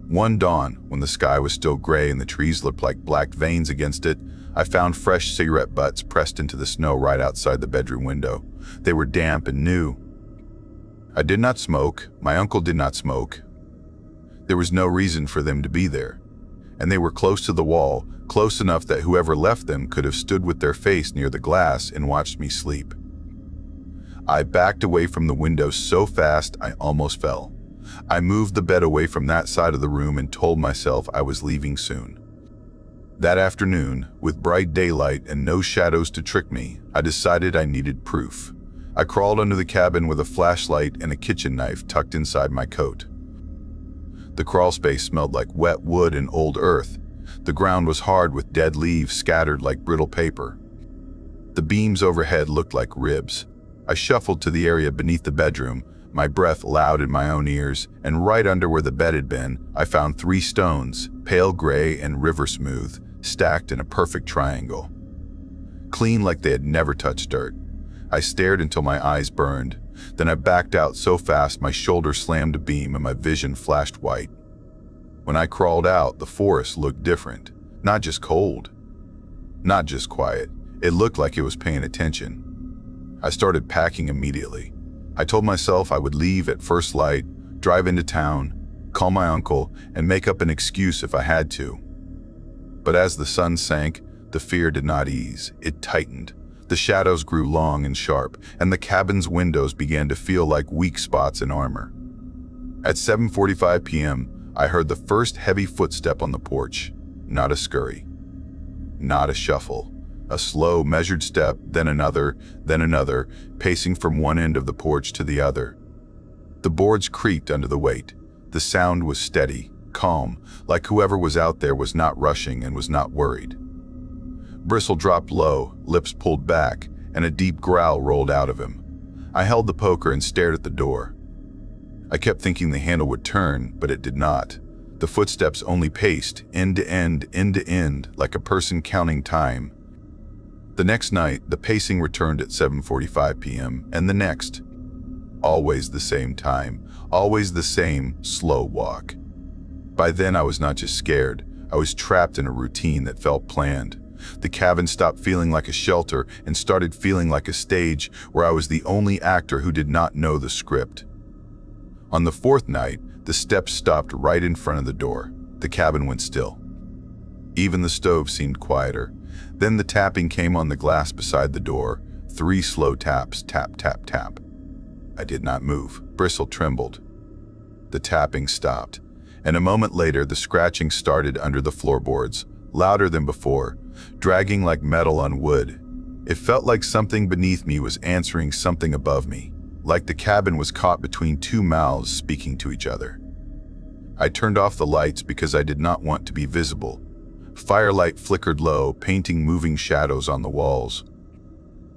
One dawn, when the sky was still gray and the trees looked like black veins against it, I found fresh cigarette butts pressed into the snow right outside the bedroom window. They were damp and new. I did not smoke. My uncle did not smoke. There was no reason for them to be there. And they were close to the wall, close enough that whoever left them could have stood with their face near the glass and watched me sleep. I backed away from the window so fast I almost fell. I moved the bed away from that side of the room and told myself I was leaving soon. That afternoon, with bright daylight and no shadows to trick me, I decided I needed proof. I crawled under the cabin with a flashlight and a kitchen knife tucked inside my coat. The crawl space smelled like wet wood and old earth. The ground was hard with dead leaves scattered like brittle paper. The beams overhead looked like ribs. I shuffled to the area beneath the bedroom, my breath loud in my own ears, and right under where the bed had been, I found 3 stones, pale gray and river smooth, stacked in a perfect triangle. Clean like they had never touched dirt. I stared until my eyes burned. Then I backed out so fast my shoulder slammed a beam and my vision flashed white. When I crawled out, the forest looked different. Not just cold. Not just quiet. It looked like it was paying attention. I started packing immediately. I told myself I would leave at first light, drive into town, call my uncle, and make up an excuse if I had to. But as the sun sank, the fear did not ease. It tightened. The shadows grew long and sharp, and the cabin's windows began to feel like weak spots in armor. At 7:45 p.m., I heard the first heavy footstep on the porch. Not a scurry. Not a shuffle. A slow, measured step, then another, pacing from one end of the porch to the other. The boards creaked under the weight. The sound was steady, calm, like whoever was out there was not rushing and was not worried. Bristle dropped low, lips pulled back, and a deep growl rolled out of him. I held the poker and stared at the door. I kept thinking the handle would turn, but it did not. The footsteps only paced, end to end, like a person counting time. The next night, the pacing returned at 7:45 p.m., and the next. Always the same time, always the same slow walk. By then I was not just scared, I was trapped in a routine that felt planned. The cabin stopped feeling like a shelter and started feeling like a stage where I was the only actor who did not know the script. On the 4th night, the steps stopped right in front of the door. The cabin went still. Even the stove seemed quieter. Then the tapping came on the glass beside the door. 3 slow taps, tap, tap, tap. I did not move. Bristle trembled. The tapping stopped, and a moment later the scratching started under the floorboards, louder than before, dragging like metal on wood. It felt like something beneath me was answering something above me, like the cabin was caught between 2 mouths speaking to each other. I turned off the lights because I did not want to be visible. Firelight flickered low, painting moving shadows on the walls.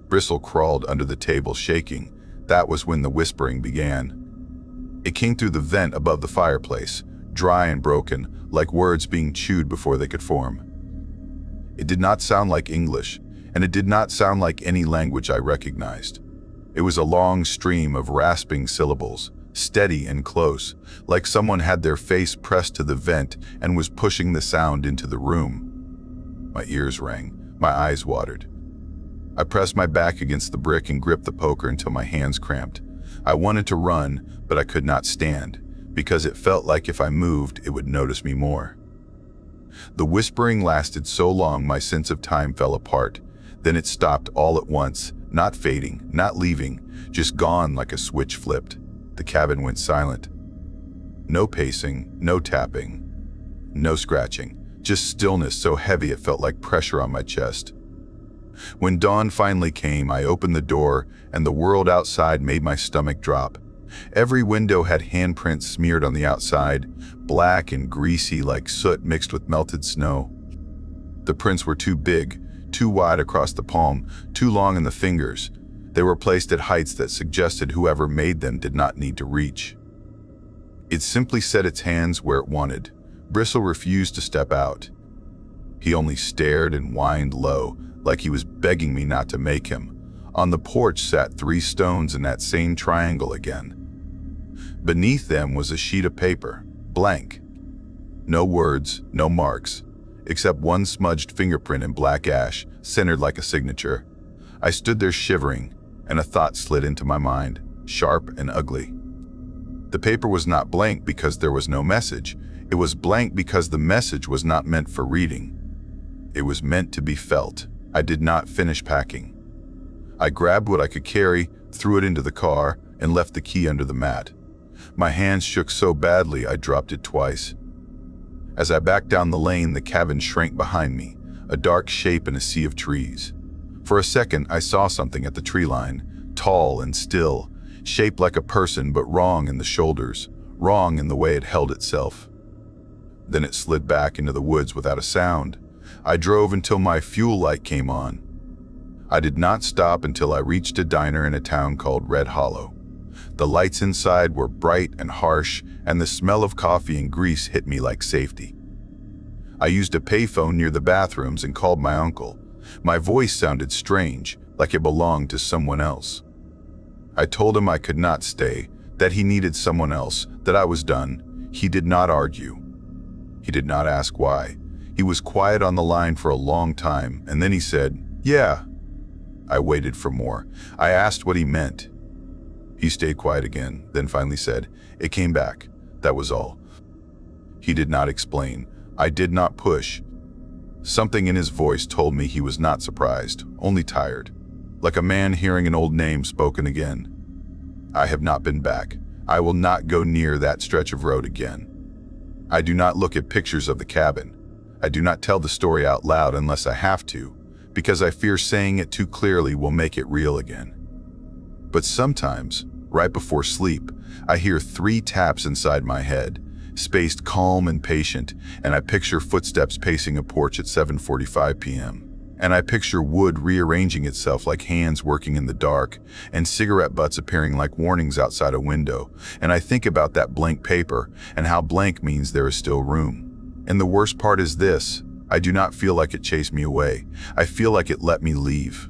Bristle crawled under the table, shaking. That was when the whispering began. It came through the vent above the fireplace, dry and broken, like words being chewed before they could form. It did not sound like English, and it did not sound like any language I recognized. It was a long stream of rasping syllables, steady and close, like someone had their face pressed to the vent and was pushing the sound into the room. My ears rang, my eyes watered. I pressed my back against the brick and gripped the poker until my hands cramped. I wanted to run, but I could not stand, because it felt like if I moved, it would notice me more. The whispering lasted so long my sense of time fell apart. Then it stopped all at once, not fading, not leaving, just gone like a switch flipped. The cabin went silent. No pacing, no tapping, no scratching, just stillness so heavy it felt like pressure on my chest. When dawn finally came, I opened the door, and the world outside made my stomach drop. Every window had handprints smeared on the outside, black and greasy like soot mixed with melted snow. The prints were too big, too wide across the palm, too long in the fingers. They were placed at heights that suggested whoever made them did not need to reach. It simply set its hands where it wanted. Bristle refused to step out. He only stared and whined low, like he was begging me not to make him. On the porch sat 3 stones in that same triangle again. Beneath them was a sheet of paper, blank. No words, no marks, except one smudged fingerprint in black ash, centered like a signature. I stood there shivering, and a thought slid into my mind, sharp and ugly. The paper was not blank because there was no message. It was blank because the message was not meant for reading. It was meant to be felt. I did not finish packing. I grabbed what I could carry, threw it into the car, and left the key under the mat. My hands shook so badly I dropped it twice. As I backed down the lane, the cabin shrank behind me, a dark shape in a sea of trees. For a second, I saw something at the tree line, tall and still, shaped like a person but wrong in the shoulders, wrong in the way it held itself. Then it slid back into the woods without a sound. I drove until my fuel light came on. I did not stop until I reached a diner in a town called Red Hollow. The lights inside were bright and harsh, and the smell of coffee and grease hit me like safety. I used a payphone near the bathrooms and called my uncle. My voice sounded strange, like it belonged to someone else. I told him I could not stay, that he needed someone else, that I was done. He did not argue. He did not ask why. He was quiet on the line for a long time, and then he said, "Yeah." I waited for more. I asked what he meant. He stayed quiet again, then finally said, "It came back. That was all." He did not explain. I did not push. Something in his voice told me he was not surprised, only tired, like a man hearing an old name spoken again. I have not been back. I will not go near that stretch of road again. I do not look at pictures of the cabin. I do not tell the story out loud unless I have to, because I fear saying it too clearly will make it real again. But sometimes, right before sleep, I hear 3 taps inside my head, spaced calm and patient, and I picture footsteps pacing a porch at 7:45 p.m. And I picture wood rearranging itself like hands working in the dark, and cigarette butts appearing like warnings outside a window. And I think about that blank paper, and how blank means there is still room. And the worst part is this: I do not feel like it chased me away. I feel like it let me leave.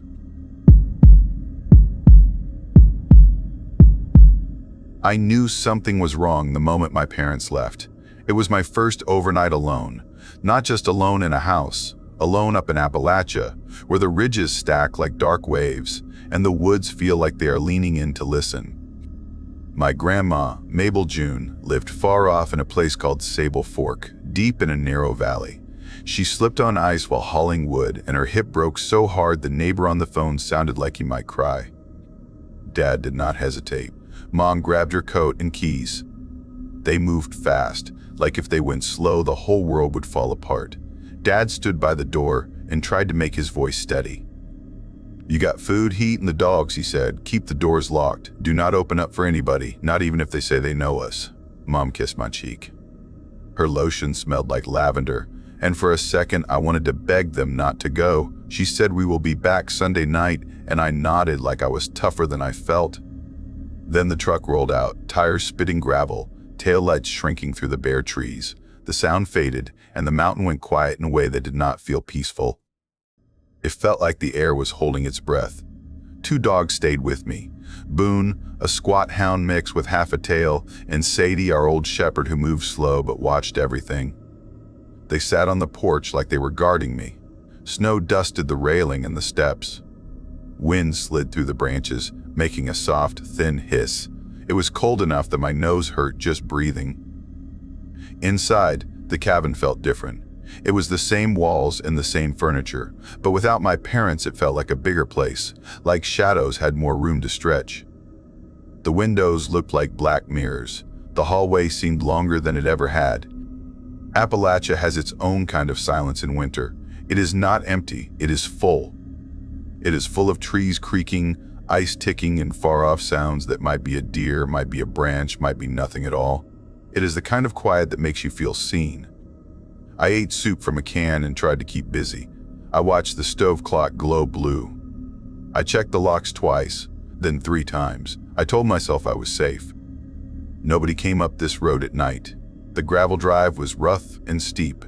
I knew something was wrong the moment my parents left. It was my first overnight alone, not just alone in a house, alone up in Appalachia, where the ridges stack like dark waves, and the woods feel like they are leaning in to listen. My grandma, Mabel June, lived far off in a place called Sable Fork, deep in a narrow valley. She slipped on ice while hauling wood, and her hip broke so hard the neighbor on the phone sounded like he might cry. Dad did not hesitate. Mom grabbed her coat and keys. They moved fast, like if they went slow, the whole world would fall apart. Dad stood by the door and tried to make his voice steady. "You got food, heat, and the dogs," he said. "Keep the doors locked. Do not open up for anybody, not even if they say they know us." Mom kissed my cheek. Her lotion smelled like lavender, and for a second I wanted to beg them not to go. She said, "We will be back Sunday night," and I nodded like I was tougher than I felt. Then the truck rolled out, tires spitting gravel, taillights shrinking through the bare trees. The sound faded, and the mountain went quiet in a way that did not feel peaceful. It felt like the air was holding its breath. 2 dogs stayed with me. Boone, a squat hound mix with half a tail, and Sadie, our old shepherd who moved slow but watched everything. They sat on the porch like they were guarding me. Snow dusted the railing and the steps. Wind slid through the branches, making a soft, thin hiss. It was cold enough that my nose hurt just breathing. Inside, the cabin felt different. It was the same walls and the same furniture, but without my parents it felt like a bigger place, like shadows had more room to stretch. The windows looked like black mirrors. The hallway seemed longer than it ever had. Appalachia has its own kind of silence in winter. It is not empty, it is full. It is full of trees creaking, ice ticking, and far-off sounds that might be a deer, might be a branch, might be nothing at all. It is the kind of quiet that makes you feel seen. I ate soup from a can and tried to keep busy. I watched the stove clock glow blue. I checked the locks twice, then 3 times. I told myself I was safe. Nobody came up this road at night. The gravel drive was rough and steep.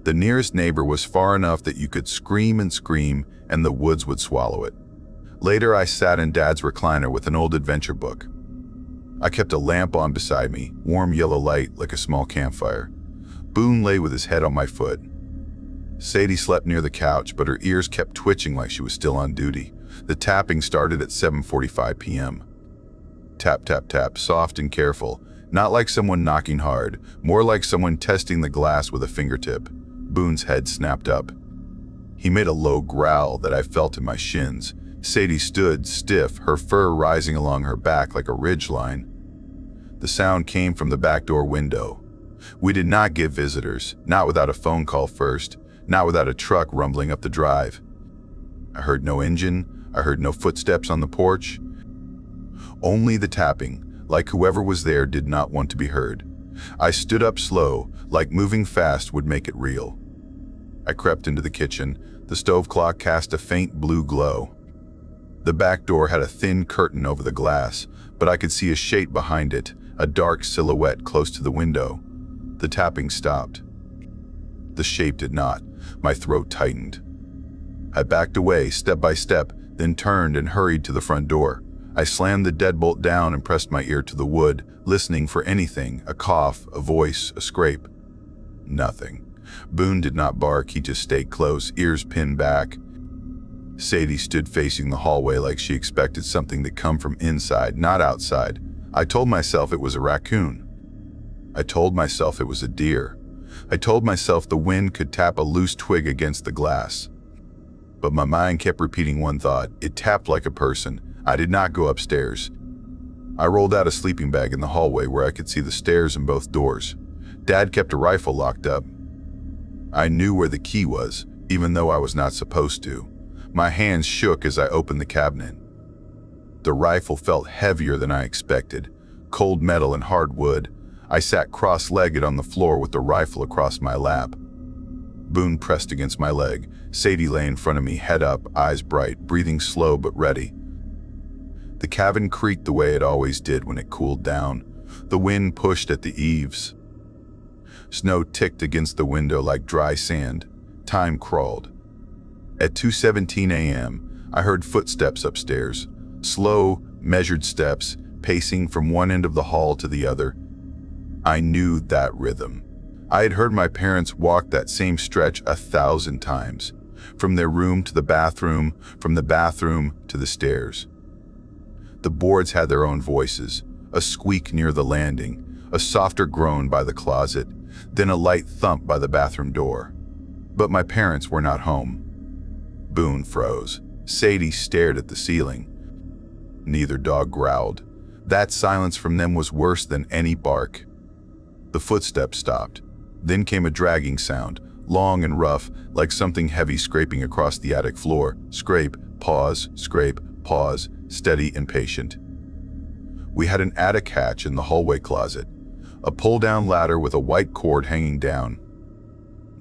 The nearest neighbor was far enough that you could scream and scream and the woods would swallow it. Later, I sat in Dad's recliner with an old adventure book. I kept a lamp on beside me, warm yellow light like a small campfire. Boone lay with his head on my foot. Sadie slept near the couch, but her ears kept twitching like she was still on duty. The tapping started at 7:45 p.m. Tap, tap, tap, soft and careful, not like someone knocking hard, more like someone testing the glass with a fingertip. Boone's head snapped up. He made a low growl that I felt in my shins. Sadie stood stiff, her fur rising along her back like a ridgeline. The sound came from the back door window. We did not get visitors, not without a phone call first, not without a truck rumbling up the drive. I heard no engine, I heard no footsteps on the porch. Only the tapping, like whoever was there did not want to be heard. I stood up slow, like moving fast would make it real. I crept into the kitchen. The stove clock cast a faint blue glow. The back door had a thin curtain over the glass, but I could see a shape behind it, a dark silhouette close to the window. The tapping stopped. The shape did not. My throat tightened. I backed away step by step, then turned and hurried to the front door. I slammed the deadbolt down and pressed my ear to the wood, listening for anything, a cough, a voice, a scrape. Nothing. Boone did not bark, he just stayed close, ears pinned back. Sadie stood facing the hallway like she expected something to come from inside, not outside. I told myself it was a raccoon. I told myself it was a deer. I told myself the wind could tap a loose twig against the glass. But my mind kept repeating one thought. It tapped like a person. I did not go upstairs. I rolled out a sleeping bag in the hallway where I could see the stairs and both doors. Dad kept a rifle locked up. I knew where the key was, even though I was not supposed to. My hands shook as I opened the cabinet. The rifle felt heavier than I expected. Cold metal and hard wood. I sat cross-legged on the floor with the rifle across my lap. Boone pressed against my leg. Sadie lay in front of me, head up, eyes bright, breathing slow but ready. The cabin creaked the way it always did when it cooled down. The wind pushed at the eaves. Snow ticked against the window like dry sand. Time crawled. At 2:17 a.m., I heard footsteps upstairs. Slow, measured steps, pacing from one end of the hall to the other. I knew that rhythm. I had heard my parents walk that same stretch 1,000 times, from their room to the bathroom, from the bathroom to the stairs. The boards had their own voices, a squeak near the landing, a softer groan by the closet, then a light thump by the bathroom door. But my parents were not home. Boone froze. Sadie stared at the ceiling. Neither dog growled. That silence from them was worse than any bark. The footsteps stopped. Then came a dragging sound, long and rough, like something heavy scraping across the attic floor. Scrape, pause, steady and patient. We had an attic hatch in the hallway closet, a pull-down ladder with a white cord hanging down.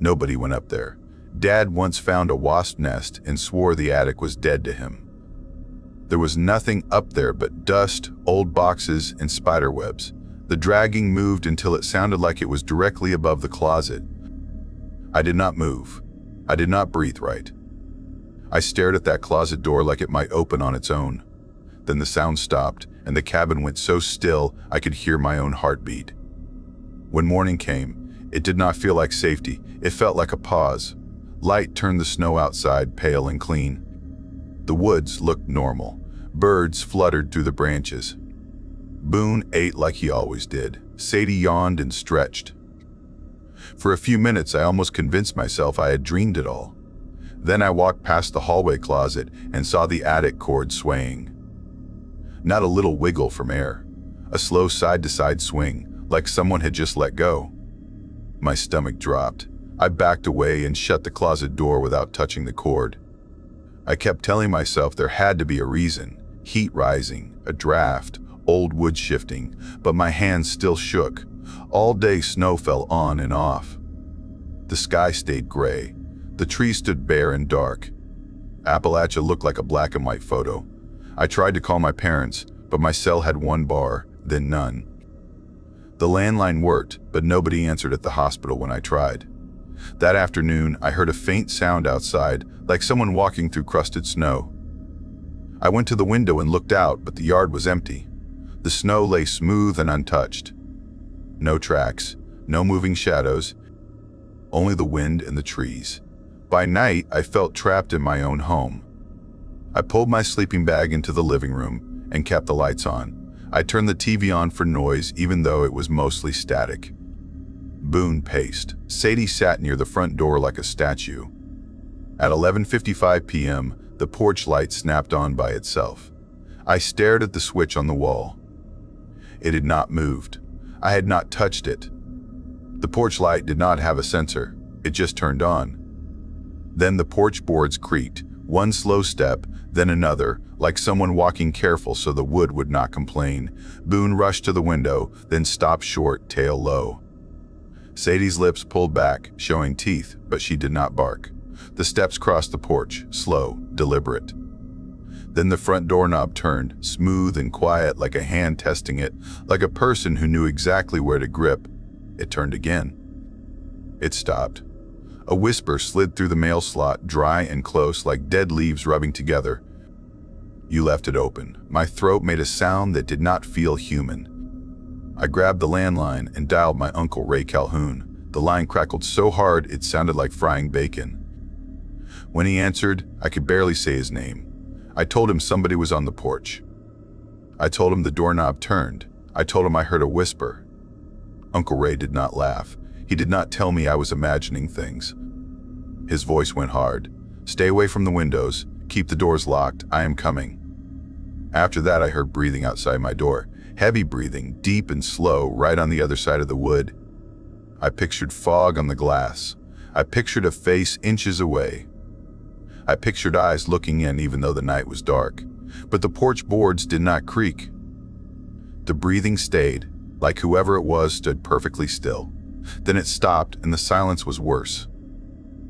Nobody went up there. Dad once found a wasp nest and swore the attic was dead to him. There was nothing up there but dust, old boxes, and spider webs. The dragging moved until it sounded like it was directly above the closet. I did not move. I did not breathe right. I stared at that closet door like it might open on its own. Then the sound stopped, and the cabin went so still I could hear my own heartbeat. When morning came, it did not feel like safety. It felt like a pause. Light turned the snow outside pale and clean. The woods looked normal. Birds fluttered through the branches. Boone ate like he always did. Sadie yawned and stretched. For a few minutes, I almost convinced myself I had dreamed it all. Then I walked past the hallway closet and saw the attic cord swaying. Not a little wiggle from air. A slow side-to-side swing, like someone had just let go. My stomach dropped. I backed away and shut the closet door without touching the cord. I kept telling myself there had to be a reason. Heat rising, a draft, old wood shifting, but my hands still shook. All day snow fell on and off. The sky stayed gray. The trees stood bare and dark. Appalachia looked like a black and white photo. I tried to call my parents, but my cell had one bar, then none. The landline worked, but nobody answered at the hospital when I tried. That afternoon, I heard a faint sound outside, like someone walking through crusted snow. I went to the window and looked out, but the yard was empty. The snow lay smooth and untouched. No tracks, no moving shadows, only the wind and the trees. By night, I felt trapped in my own home. I pulled my sleeping bag into the living room and kept the lights on. I turned the TV on for noise, even though it was mostly static. Boone paced. Sadie sat near the front door like a statue. At 11:55 p.m., the porch light snapped on by itself. I stared at the switch on the wall. It had not moved. I had not touched it. The porch light did not have a sensor. It just turned on. Then the porch boards creaked, one slow step, then another, like someone walking careful so the wood would not complain. Boone rushed to the window, then stopped short, tail low. Sadie's lips pulled back, showing teeth, but she did not bark. The steps crossed the porch, slow, deliberate. Then the front doorknob turned, smooth and quiet, like a hand testing it, like a person who knew exactly where to grip. It turned again. It stopped. A whisper slid through the mail slot, dry and close, like dead leaves rubbing together. "You left it open." My throat made a sound that did not feel human. I grabbed the landline and dialed my Uncle Ray Calhoun. The line crackled so hard it sounded like frying bacon. When he answered, I could barely say his name. I told him somebody was on the porch. I told him the doorknob turned. I told him I heard a whisper. Uncle Ray did not laugh. He did not tell me I was imagining things. His voice went hard. "Stay away from the windows. Keep the doors locked. I am coming." After that, I heard breathing outside my door. Heavy breathing, deep and slow, right on the other side of the wood. I pictured fog on the glass. I pictured a face inches away. I pictured eyes looking in even though the night was dark. But the porch boards did not creak. The breathing stayed, like whoever it was stood perfectly still. Then it stopped and the silence was worse.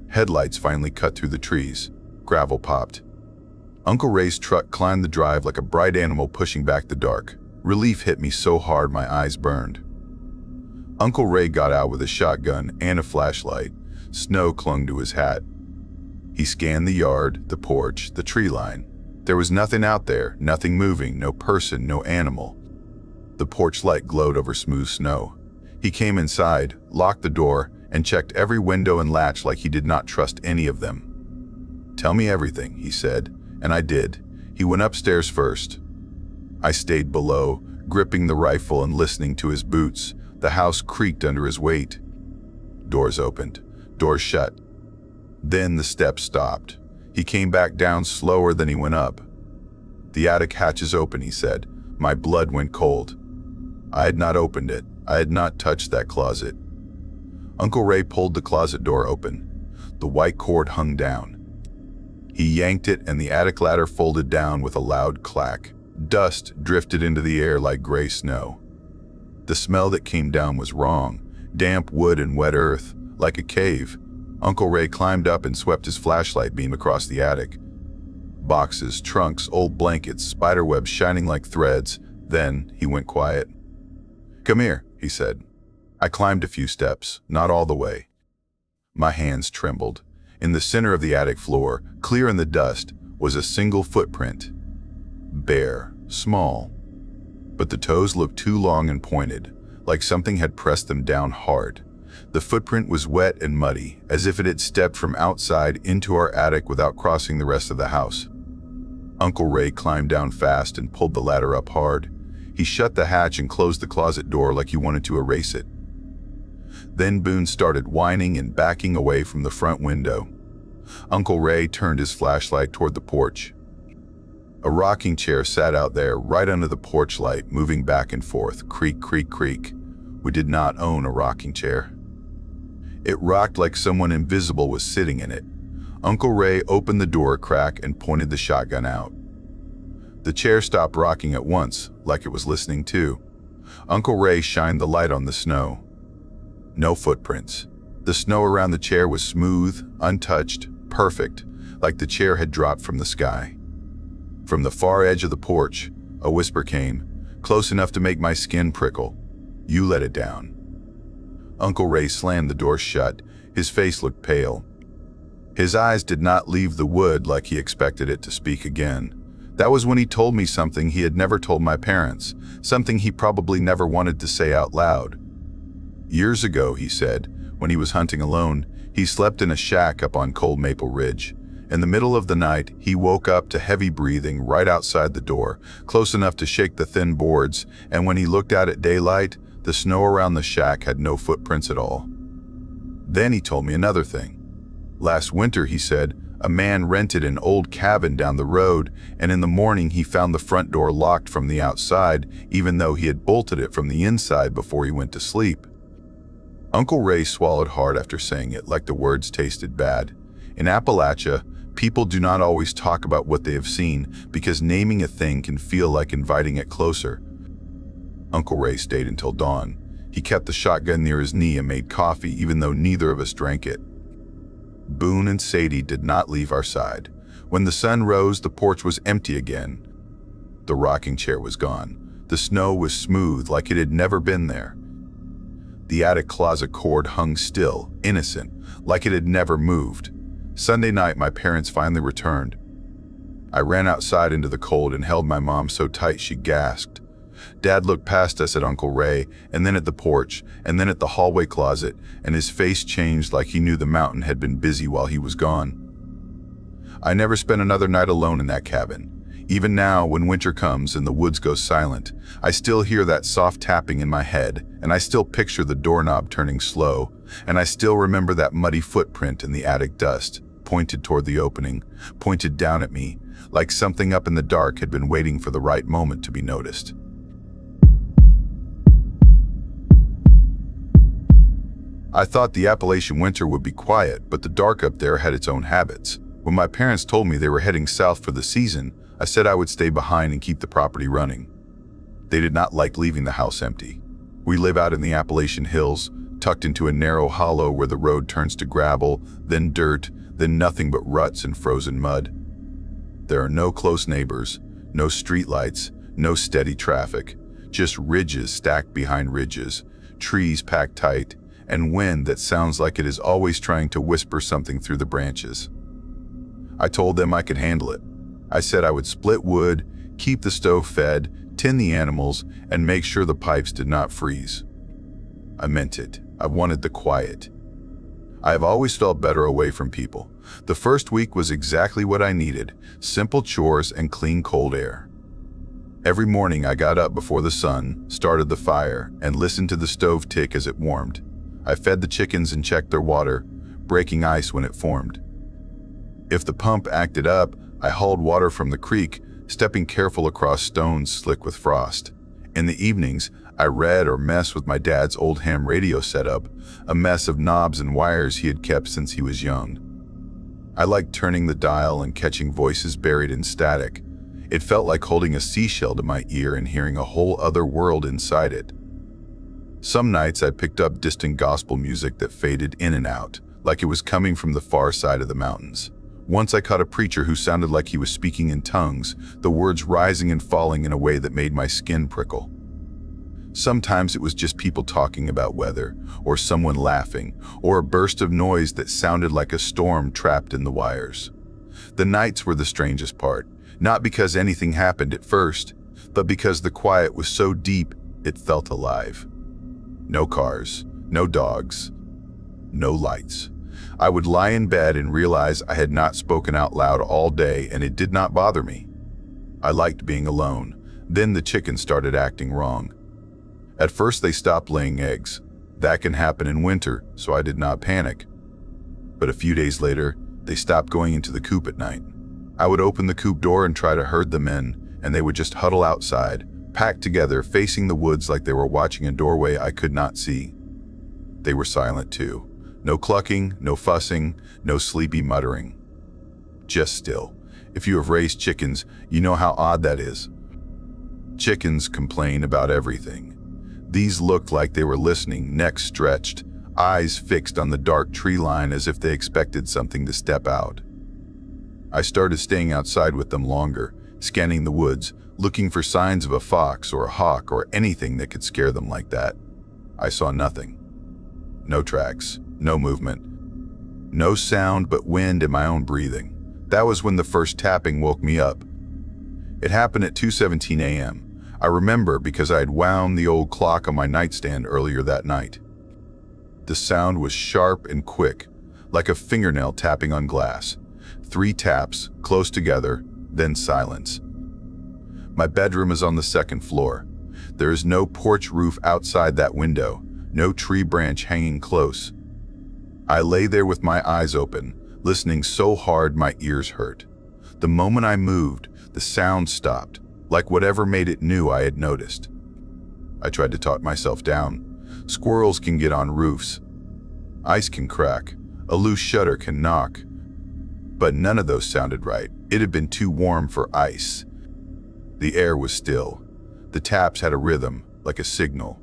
Headlights finally cut through the trees. Gravel popped. Uncle Ray's truck climbed the drive like a bright animal pushing back the dark. Relief hit me so hard my eyes burned. Uncle Ray got out with a shotgun and a flashlight. Snow clung to his hat. He scanned the yard, the porch, the tree line. There was nothing out there, nothing moving, no person, no animal. The porch light glowed over smooth snow. He came inside, locked the door, and checked every window and latch like he did not trust any of them. "Tell me everything," he said, and I did. He went upstairs first. I stayed below, gripping the rifle and listening to his boots. The house creaked under his weight. Doors opened, doors shut. Then the steps stopped. He came back down slower than he went up. "The attic hatch is open," he said. My blood went cold. I had not opened it. I had not touched that closet. Uncle Ray pulled the closet door open. The white cord hung down. He yanked it and the attic ladder folded down with a loud clack. Dust drifted into the air like gray snow. The smell that came down was wrong. Damp wood and wet earth, like a cave. Uncle Ray climbed up and swept his flashlight beam across the attic. Boxes, trunks, old blankets, spiderwebs shining like threads. Then he went quiet. "Come here," he said. I climbed a few steps, not all the way. My hands trembled. In the center of the attic floor, clear in the dust, was a single footprint. Bare, small. But the toes looked too long and pointed, like something had pressed them down hard. The footprint was wet and muddy, as if it had stepped from outside into our attic without crossing the rest of the house. Uncle Ray climbed down fast and pulled the ladder up hard. He shut the hatch and closed the closet door like he wanted to erase it. Then Boone started whining and backing away from the front window. Uncle Ray turned his flashlight toward the porch. A rocking chair sat out there right under the porch light, moving back and forth, creak, creak, creak. We did not own a rocking chair. It rocked like someone invisible was sitting in it. Uncle Ray opened the door a crack and pointed the shotgun out. The chair stopped rocking at once, like it was listening too. Uncle Ray shined the light on the snow. No footprints. The snow around the chair was smooth, untouched, perfect, like the chair had dropped from the sky. From the far edge of the porch, a whisper came, close enough to make my skin prickle. "You let it down." Uncle Ray slammed the door shut. His face looked pale. His eyes did not leave the wood like he expected it to speak again. That was when he told me something he had never told my parents, something he probably never wanted to say out loud. Years ago, he said, when he was hunting alone, he slept in a shack up on Cold Maple Ridge. In the middle of the night, he woke up to heavy breathing right outside the door, close enough to shake the thin boards, and when he looked out at daylight, the snow around the shack had no footprints at all. Then he told me another thing. Last winter, he said, a man rented an old cabin down the road, and in the morning he found the front door locked from the outside, even though he had bolted it from the inside before he went to sleep. Uncle Ray swallowed hard after saying it, like the words tasted bad. In Appalachia, people do not always talk about what they have seen because naming a thing can feel like inviting it closer. Uncle Ray stayed until dawn. He kept the shotgun near his knee and made coffee even though neither of us drank it. Boone and Sadie did not leave our side. When the sun rose, the porch was empty again. The rocking chair was gone. The snow was smooth like it had never been there. The attic closet cord hung still, innocent, like it had never moved. Sunday night, my parents finally returned. I ran outside into the cold and held my mom so tight she gasped. Dad looked past us at Uncle Ray, and then at the porch, and then at the hallway closet, and his face changed like he knew the mountain had been busy while he was gone. I never spent another night alone in that cabin. Even now, when winter comes and the woods go silent, I still hear that soft tapping in my head, and I still picture the doorknob turning slow, and I still remember that muddy footprint in the attic dust, pointed toward the opening, pointed down at me, like something up in the dark had been waiting for the right moment to be noticed. I thought the Appalachian winter would be quiet, but the dark up there had its own habits. When my parents told me they were heading south for the season, I said I would stay behind and keep the property running. They did not like leaving the house empty. We live out in the Appalachian hills, tucked into a narrow hollow where the road turns to gravel, then dirt, then nothing but ruts and frozen mud. There are no close neighbors, no streetlights, no steady traffic, just ridges stacked behind ridges, trees packed tight, and wind that sounds like it is always trying to whisper something through the branches. I told them I could handle it. I said I would split wood, keep the stove fed, tin the animals, and make sure the pipes did not freeze. I meant it. I wanted the quiet. I have always felt better away from people. The first week was exactly what I needed, simple chores and clean cold air. Every morning I got up before the sun, started the fire, and listened to the stove tick as it warmed. I fed the chickens and checked their water, breaking ice when it formed. If the pump acted up, I hauled water from the creek, stepping careful across stones slick with frost. In the evenings, I read or messed with my dad's old ham radio setup, a mess of knobs and wires he had kept since he was young. I liked turning the dial and catching voices buried in static. It felt like holding a seashell to my ear and hearing a whole other world inside it. Some nights I picked up distant gospel music that faded in and out, like it was coming from the far side of the mountains. Once I caught a preacher who sounded like he was speaking in tongues, the words rising and falling in a way that made my skin prickle. Sometimes it was just people talking about weather, or someone laughing, or a burst of noise that sounded like a storm trapped in the wires. The nights were the strangest part, not because anything happened at first, but because the quiet was so deep it felt alive. No cars, no dogs, no lights. I would lie in bed and realize I had not spoken out loud all day, and it did not bother me. I liked being alone. Then the chickens started acting wrong. At first they stopped laying eggs. That can happen in winter, so I did not panic. But a few days later, they stopped going into the coop at night. I would open the coop door and try to herd them in, and they would just huddle outside, packed together, facing the woods like they were watching a doorway I could not see. They were silent too. No clucking, no fussing, no sleepy muttering. Just still. If you have raised chickens, you know how odd that is. Chickens complain about everything. These looked like they were listening, necks stretched, eyes fixed on the dark tree line as if they expected something to step out. I started staying outside with them longer, scanning the woods, looking for signs of a fox or a hawk or anything that could scare them like that. I saw nothing. No tracks, no movement, no sound but wind and my own breathing. That was when the first tapping woke me up. It happened at 2:17 a.m. I remember because I had wound the old clock on my nightstand earlier that night. The sound was sharp and quick, like a fingernail tapping on glass. 3 taps, close together, then silence. My bedroom is on the 2nd floor. There is no porch roof outside that window, no tree branch hanging close. I lay there with my eyes open, listening so hard my ears hurt. The moment I moved, the sound stopped, like whatever made it knew I had noticed. I tried to talk myself down. Squirrels can get on roofs. Ice can crack. A loose shutter can knock. But none of those sounded right. It had been too warm for ice. The air was still. The taps had a rhythm, like a signal.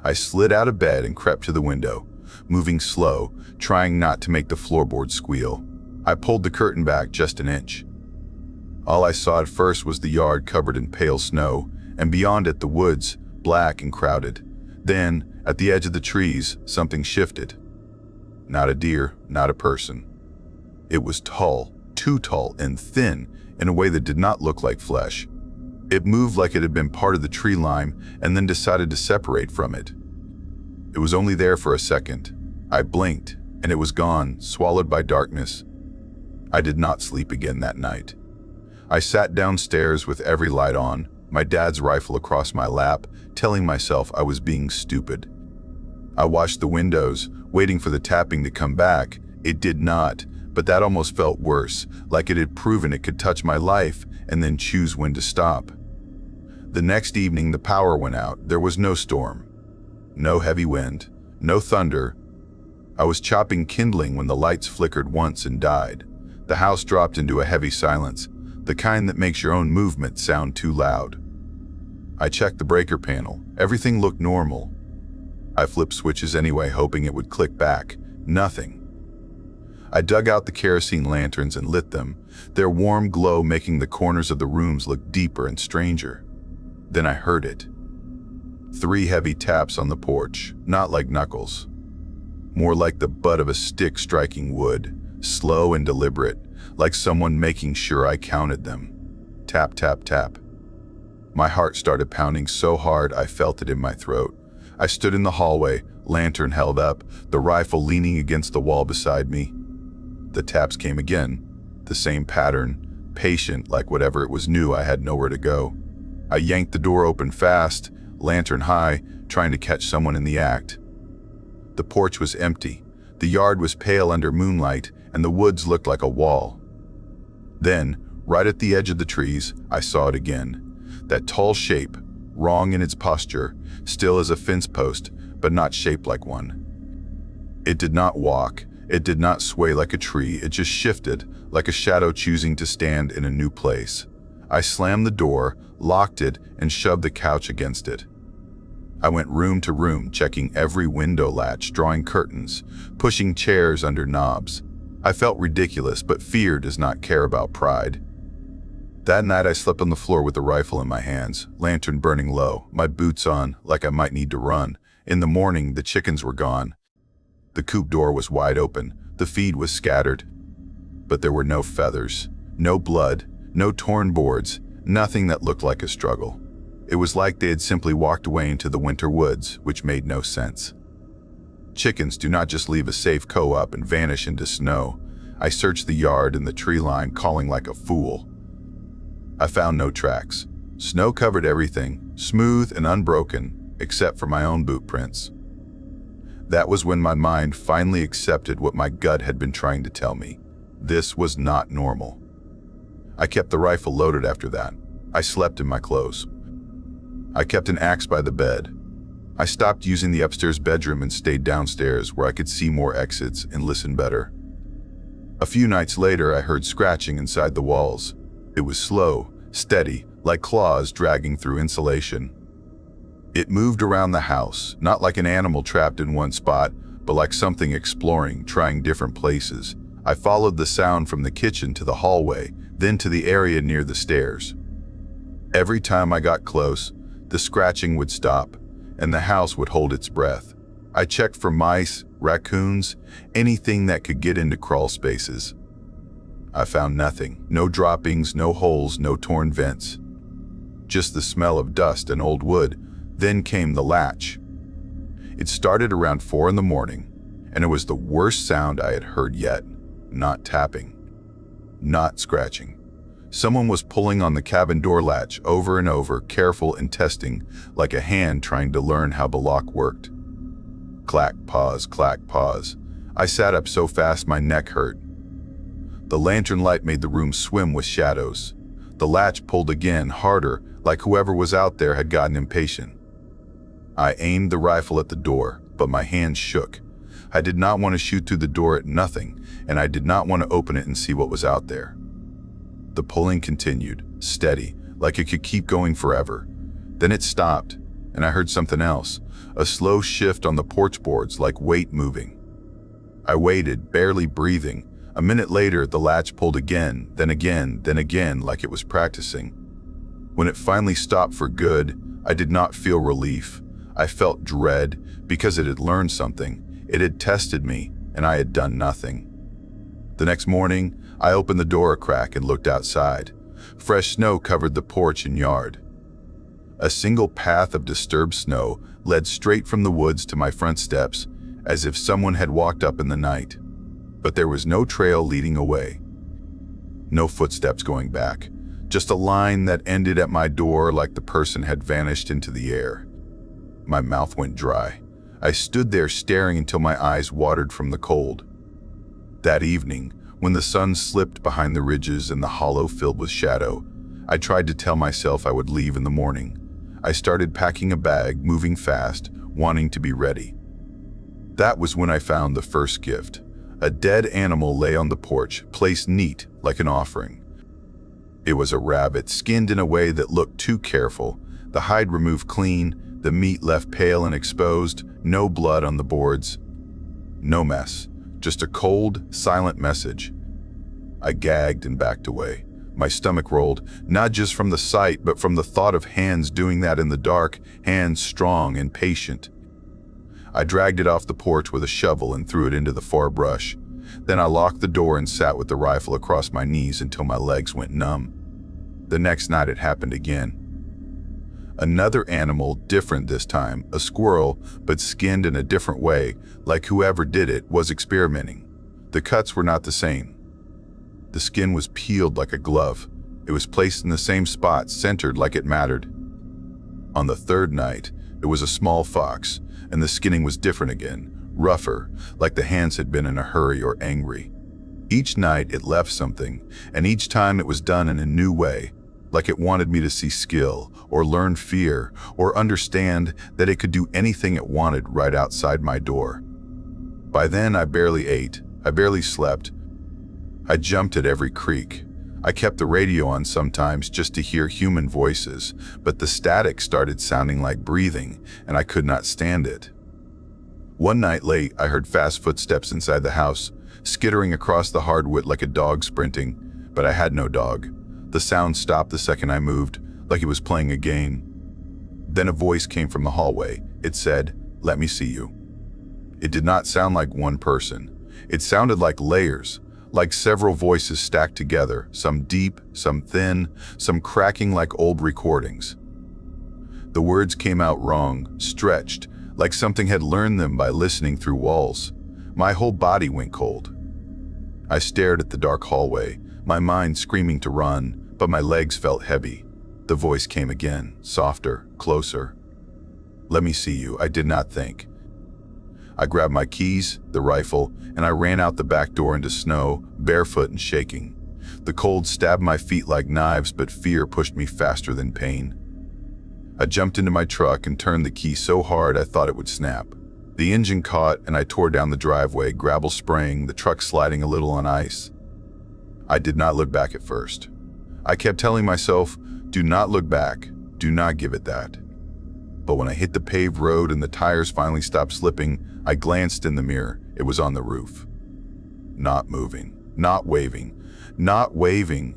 I slid out of bed and crept to the window, moving slow, trying not to make the floorboards squeal. I pulled the curtain back just an inch. All I saw at first was the yard covered in pale snow, and beyond it the woods, black and crowded. Then, at the edge of the trees, something shifted. Not a deer, not a person. It was tall, too tall and thin, in a way that did not look like flesh. It moved like it had been part of the tree line and then decided to separate from it. It was only there for a second. I blinked, and it was gone, swallowed by darkness. I did not sleep again that night. I sat downstairs with every light on, my dad's rifle across my lap, telling myself I was being stupid. I watched the windows, waiting for the tapping to come back. It did not, but that almost felt worse, like it had proven it could touch my life and then choose when to stop. The next evening the power went out. There was no storm, no heavy wind, no thunder. I was chopping kindling when the lights flickered once and died. The house dropped into a heavy silence, the kind that makes your own movement sound too loud. I checked the breaker panel. Everything looked normal. I flipped switches anyway, hoping it would click back. Nothing. I dug out the kerosene lanterns and lit them, their warm glow making the corners of the rooms look deeper and stranger. Then I heard it. 3 heavy taps on the porch, not like knuckles. More like the butt of a stick striking wood, slow and deliberate, like someone making sure I counted them. Tap, tap, tap. My heart started pounding so hard I felt it in my throat. I stood in the hallway, lantern held up, the rifle leaning against the wall beside me. The taps came again, the same pattern, patient like whatever it was knew I had nowhere to go. I yanked the door open fast, lantern high, trying to catch someone in the act. The porch was empty. The yard was pale under moonlight, and the woods looked like a wall. Then, right at the edge of the trees, I saw it again. That tall shape, wrong in its posture, still as a fence post, but not shaped like one. It did not walk. It did not sway like a tree. It just shifted, like a shadow choosing to stand in a new place. I slammed the door, locked it, and shoved the couch against it. I went room to room, checking every window latch, drawing curtains, pushing chairs under knobs. I felt ridiculous, but fear does not care about pride. That night I slept on the floor with the rifle in my hands, lantern burning low, my boots on like I might need to run. In the morning, the chickens were gone. The coop door was wide open, the feed was scattered. But there were no feathers, no blood, no torn boards, nothing that looked like a struggle. It was like they had simply walked away into the winter woods, which made no sense. Chickens do not just leave a safe co-op and vanish into snow. I searched the yard and the tree line, calling like a fool. I found no tracks. Snow covered everything, smooth and unbroken, except for my own boot prints. That was when my mind finally accepted what my gut had been trying to tell me. This was not normal. I kept the rifle loaded after that. I slept in my clothes. I kept an axe by the bed. I stopped using the upstairs bedroom and stayed downstairs where I could see more exits and listen better. A few nights later, I heard scratching inside the walls. It was slow, steady, like claws dragging through insulation. It moved around the house, not like an animal trapped in one spot, but like something exploring, trying different places. I followed the sound from the kitchen to the hallway, then to the area near the stairs. Every time I got close, the scratching would stop, and the house would hold its breath. I checked for mice, raccoons, anything that could get into crawl spaces. I found nothing. No droppings, no holes, no torn vents. Just the smell of dust and old wood. Then came the latch. It started around 4 in the morning, and it was the worst sound I had heard yet. Not tapping. Not scratching. Someone was pulling on the cabin door latch over and over, careful and testing, like a hand trying to learn how the lock worked. Clack, pause, clack, pause. I sat up so fast my neck hurt. The lantern light made the room swim with shadows. The latch pulled again, harder, like whoever was out there had gotten impatient. I aimed the rifle at the door, but my hands shook. I did not want to shoot through the door at nothing, and I did not want to open it and see what was out there. The pulling continued, steady, like it could keep going forever. Then it stopped, and I heard something else, a slow shift on the porch boards, like weight moving. I waited, barely breathing. A minute later, the latch pulled again, then again, then again, like it was practicing. When it finally stopped for good, I did not feel relief. I felt dread, because it had learned something. It had tested me, and I had done nothing. The next morning, I opened the door a crack and looked outside. Fresh snow covered the porch and yard. A single path of disturbed snow led straight from the woods to my front steps, as if someone had walked up in the night. But there was no trail leading away. No footsteps going back. Just a line that ended at my door like the person had vanished into the air. My mouth went dry. I stood there staring until my eyes watered from the cold. That evening, when the sun slipped behind the ridges and the hollow filled with shadow, I tried to tell myself I would leave in the morning. I started packing a bag, moving fast, wanting to be ready. That was when I found the first gift. A dead animal lay on the porch, placed neat like an offering. It was a rabbit, skinned in a way that looked too careful, the hide removed clean, the meat left pale and exposed, no blood on the boards. No mess, just a cold, silent message. I gagged and backed away. My stomach rolled, not just from the sight, but from the thought of hands doing that in the dark, hands strong and patient. I dragged it off the porch with a shovel and threw it into the far brush. Then I locked the door and sat with the rifle across my knees until my legs went numb. The next night it happened again. Another animal, different this time, a squirrel, but skinned in a different way, like whoever did it was experimenting. The cuts were not the same. The skin was peeled like a glove. It was placed in the same spot, centered like it mattered. On the third night, it was a small fox, and the skinning was different again, rougher, like the hands had been in a hurry or angry. Each night it left something, and each time it was done in a new way, like it wanted me to see skill, or learn fear, or understand that it could do anything it wanted right outside my door. By then I barely ate, I barely slept. I jumped at every creak. I kept the radio on sometimes just to hear human voices, but the static started sounding like breathing, and I could not stand it. One night late, I heard fast footsteps inside the house, skittering across the hardwood like a dog sprinting, but I had no dog. The sound stopped the second I moved, like he was playing a game. Then a voice came from the hallway. It said, "Let me see you." It did not sound like one person. It sounded like layers, like several voices stacked together, some deep, some thin, some cracking like old recordings. The words came out wrong, stretched, like something had learned them by listening through walls. My whole body went cold. I stared at the dark hallway, my mind screaming to run, but my legs felt heavy. The voice came again, softer, closer. "Let me see you," I did not think. I grabbed my keys, the rifle, and I ran out the back door into snow, barefoot and shaking. The cold stabbed my feet like knives, but fear pushed me faster than pain. I jumped into my truck and turned the key so hard I thought it would snap. The engine caught and I tore down the driveway, gravel spraying, the truck sliding a little on ice. I did not look back at first. I kept telling myself, do not look back, do not give it that. But when I hit the paved road and the tires finally stopped slipping, I glanced in the mirror. It was on the roof. Not moving, not waving, not waving.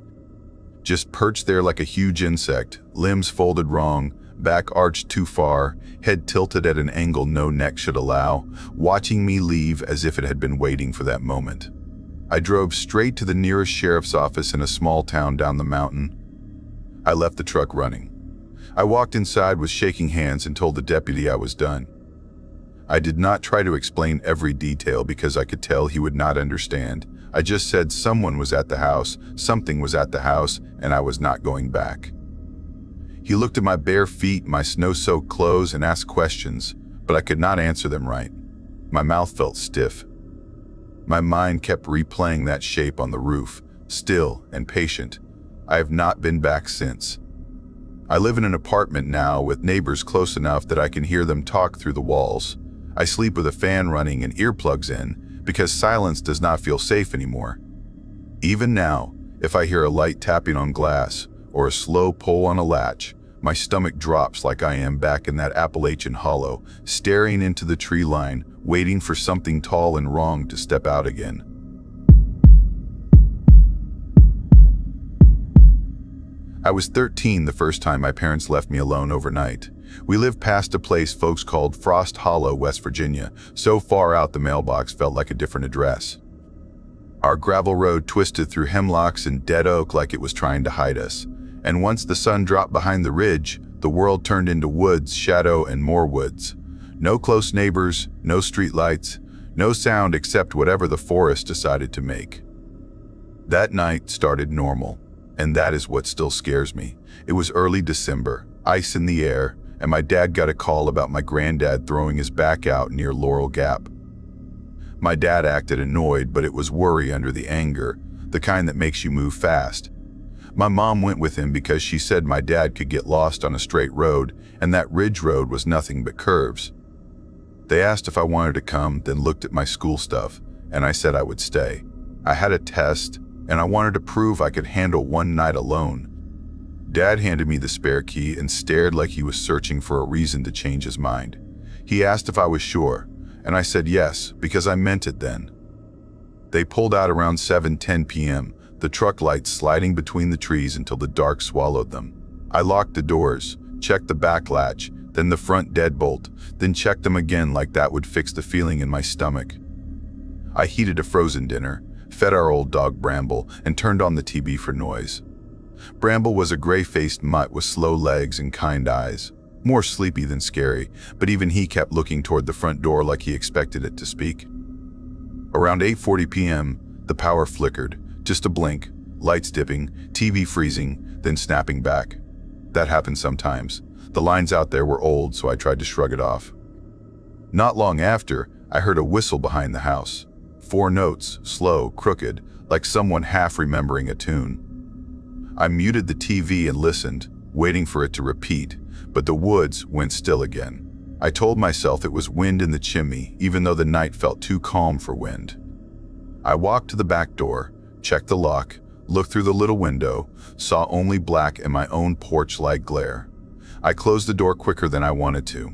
Just perched there like a huge insect, limbs folded wrong, back arched too far, head tilted at an angle no neck should allow, watching me leave as if it had been waiting for that moment. I drove straight to the nearest sheriff's office in a small town down the mountain. I left the truck running. I walked inside with shaking hands and told the deputy I was done. I did not try to explain every detail because I could tell he would not understand. I just said someone was at the house, something was at the house, and I was not going back. He looked at my bare feet, my snow-soaked clothes, and asked questions, but I could not answer them right. My mouth felt stiff. My mind kept replaying that shape on the roof, still and patient. I have not been back since. I live in an apartment now with neighbors close enough that I can hear them talk through the walls. I sleep with a fan running and earplugs in because silence does not feel safe anymore. Even now, if I hear a light tapping on glass or a slow pull on a latch, my stomach drops like I am back in that Appalachian hollow, staring into the tree line, waiting for something tall and wrong to step out again. I was 13 the first time my parents left me alone overnight. We lived past a place folks called Frost Hollow, West Virginia. So far out the mailbox felt like a different address. Our gravel road twisted through hemlocks and dead oak like it was trying to hide us. And once the sun dropped behind the ridge, the world turned into woods, shadow, and more woods. No close neighbors, no streetlights, no sound except whatever the forest decided to make. That night started normal, and that is what still scares me. It was early December, ice in the air, and my dad got a call about my granddad throwing his back out near Laurel Gap. My dad acted annoyed, but it was worry under the anger, the kind that makes you move fast. My mom went with him because she said my dad could get lost on a straight road, and that ridge road was nothing but curves. They asked if I wanted to come, then looked at my school stuff, and I said I would stay. I had a test, and I wanted to prove I could handle one night alone. Dad handed me the spare key and stared like he was searching for a reason to change his mind. He asked if I was sure, and I said yes, because I meant it then. They pulled out around 7:10 p.m., the truck lights sliding between the trees until the dark swallowed them. I locked the doors, checked the back latch, then the front deadbolt, then checked them again like that would fix the feeling in my stomach. I heated a frozen dinner, fed our old dog Bramble, and turned on the TV for noise. Bramble was a gray-faced mutt with slow legs and kind eyes, more sleepy than scary, but even he kept looking toward the front door like he expected it to speak. Around 8:40 p.m., the power flickered, just a blink, lights dipping, TV freezing, then snapping back. That happened sometimes. The lines out there were old, so I tried to shrug it off. Not long after, I heard a whistle behind the house. 4 notes, slow, crooked, like someone half remembering a tune. I muted the TV and listened, waiting for it to repeat, but the woods went still again. I told myself it was wind in the chimney, even though the night felt too calm for wind. I walked to the back door, checked the lock, looked through the little window, saw only black and my own porch-like glare. I closed the door quicker than I wanted to.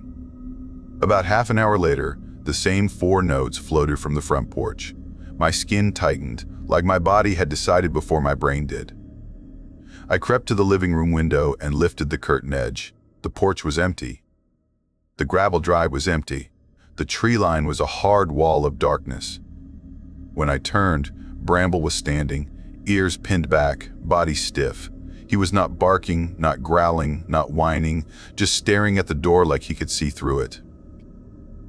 About half an hour later, the same 4 notes floated from the front porch. My skin tightened, like my body had decided before my brain did. I crept to the living room window and lifted the curtain edge. The porch was empty. The gravel drive was empty. The tree line was a hard wall of darkness. When I turned, Bramble was standing, ears pinned back, body stiff. He was not barking, not growling, not whining, just staring at the door like he could see through it.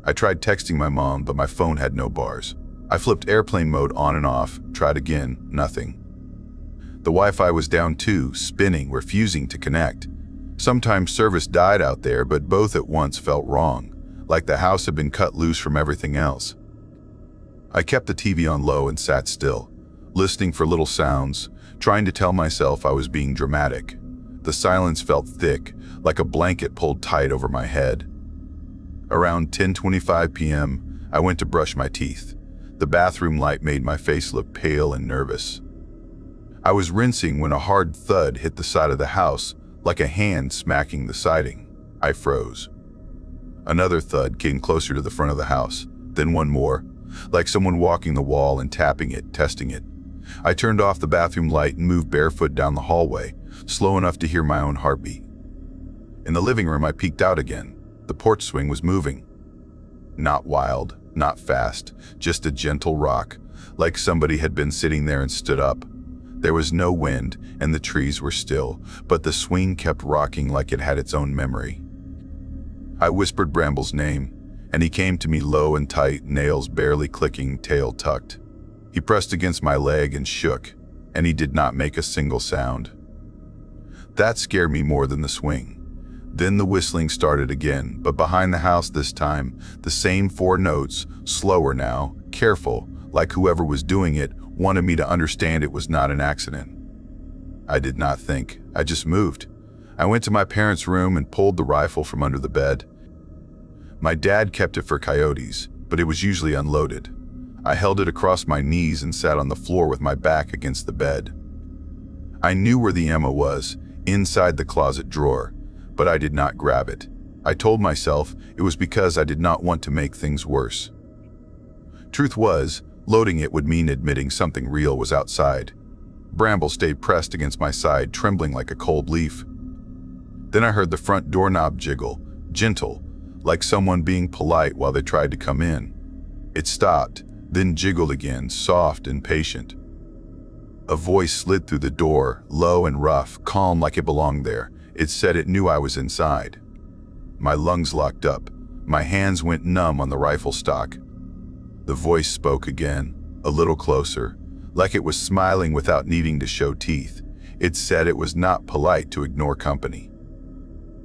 I tried texting my mom, but my phone had no bars. I flipped airplane mode on and off, tried again, nothing. The Wi-Fi was down too, spinning, refusing to connect. Sometimes service died out there, but both at once felt wrong, like the house had been cut loose from everything else. I kept the TV on low and sat still, listening for little sounds, trying to tell myself I was being dramatic. The silence felt thick, like a blanket pulled tight over my head. Around 10:25 p.m., I went to brush my teeth. The bathroom light made my face look pale and nervous. I was rinsing when a hard thud hit the side of the house, like a hand smacking the siding. I froze. Another thud came closer to the front of the house, then one more, like someone walking the wall and tapping it, testing it. I turned off the bathroom light and moved barefoot down the hallway, slow enough to hear my own heartbeat. In the living room, I peeked out again. The porch swing was moving. Not wild, not fast, just a gentle rock, like somebody had been sitting there and stood up. There was no wind, and the trees were still, but the swing kept rocking like it had its own memory. I whispered Bramble's name, and he came to me low and tight, nails barely clicking, tail tucked. He pressed against my leg and shook, and he did not make a single sound. That scared me more than the swing. Then the whistling started again, but behind the house this time, the same 4 notes, slower now, careful, like whoever was doing it wanted me to understand it was not an accident. I did not think, I just moved. I went to my parents' room and pulled the rifle from under the bed. My dad kept it for coyotes, but it was usually unloaded. I held it across my knees and sat on the floor with my back against the bed. I knew where the ammo was, inside the closet drawer, but I did not grab it. I told myself it was because I did not want to make things worse. Truth was, loading it would mean admitting something real was outside. Bramble stayed pressed against my side, trembling like a cold leaf. Then I heard the front doorknob jiggle, gentle, like someone being polite while they tried to come in. It stopped, then jiggled again, soft and patient. A voice slid through the door, low and rough, calm like it belonged there. It said it knew I was inside. My lungs locked up. My hands went numb on the rifle stock. The voice spoke again, a little closer, like it was smiling without needing to show teeth. It said it was not polite to ignore company.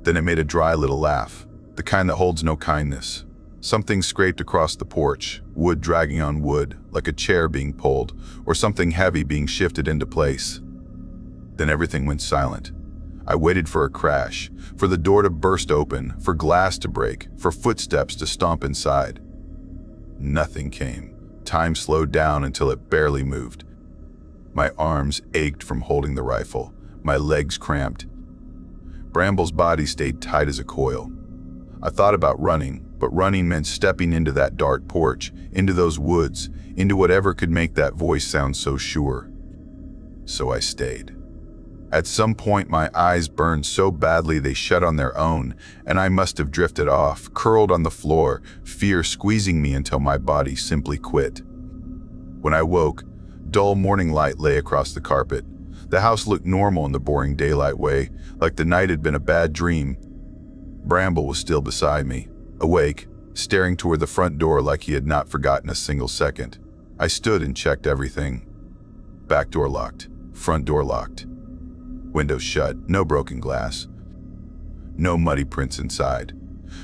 Then it made a dry little laugh, the kind that holds no kindness. Something scraped across the porch, wood dragging on wood, like a chair being pulled, or something heavy being shifted into place. Then everything went silent. I waited for a crash, for the door to burst open, for glass to break, for footsteps to stomp inside. Nothing came. Time slowed down until it barely moved. My arms ached from holding the rifle, my legs cramped. Bramble's body stayed tight as a coil. I thought about running, but running meant stepping into that dark porch, into those woods, into whatever could make that voice sound so sure. So I stayed. At some point, my eyes burned so badly they shut on their own, and I must have drifted off, curled on the floor, fear squeezing me until my body simply quit. When I woke, dull morning light lay across the carpet. The house looked normal in the boring daylight way, like the night had been a bad dream. Bramble was still beside me, awake, staring toward the front door like he had not forgotten a single second. I stood and checked everything. Back door locked, front door locked. Windows shut, no broken glass. No muddy prints inside.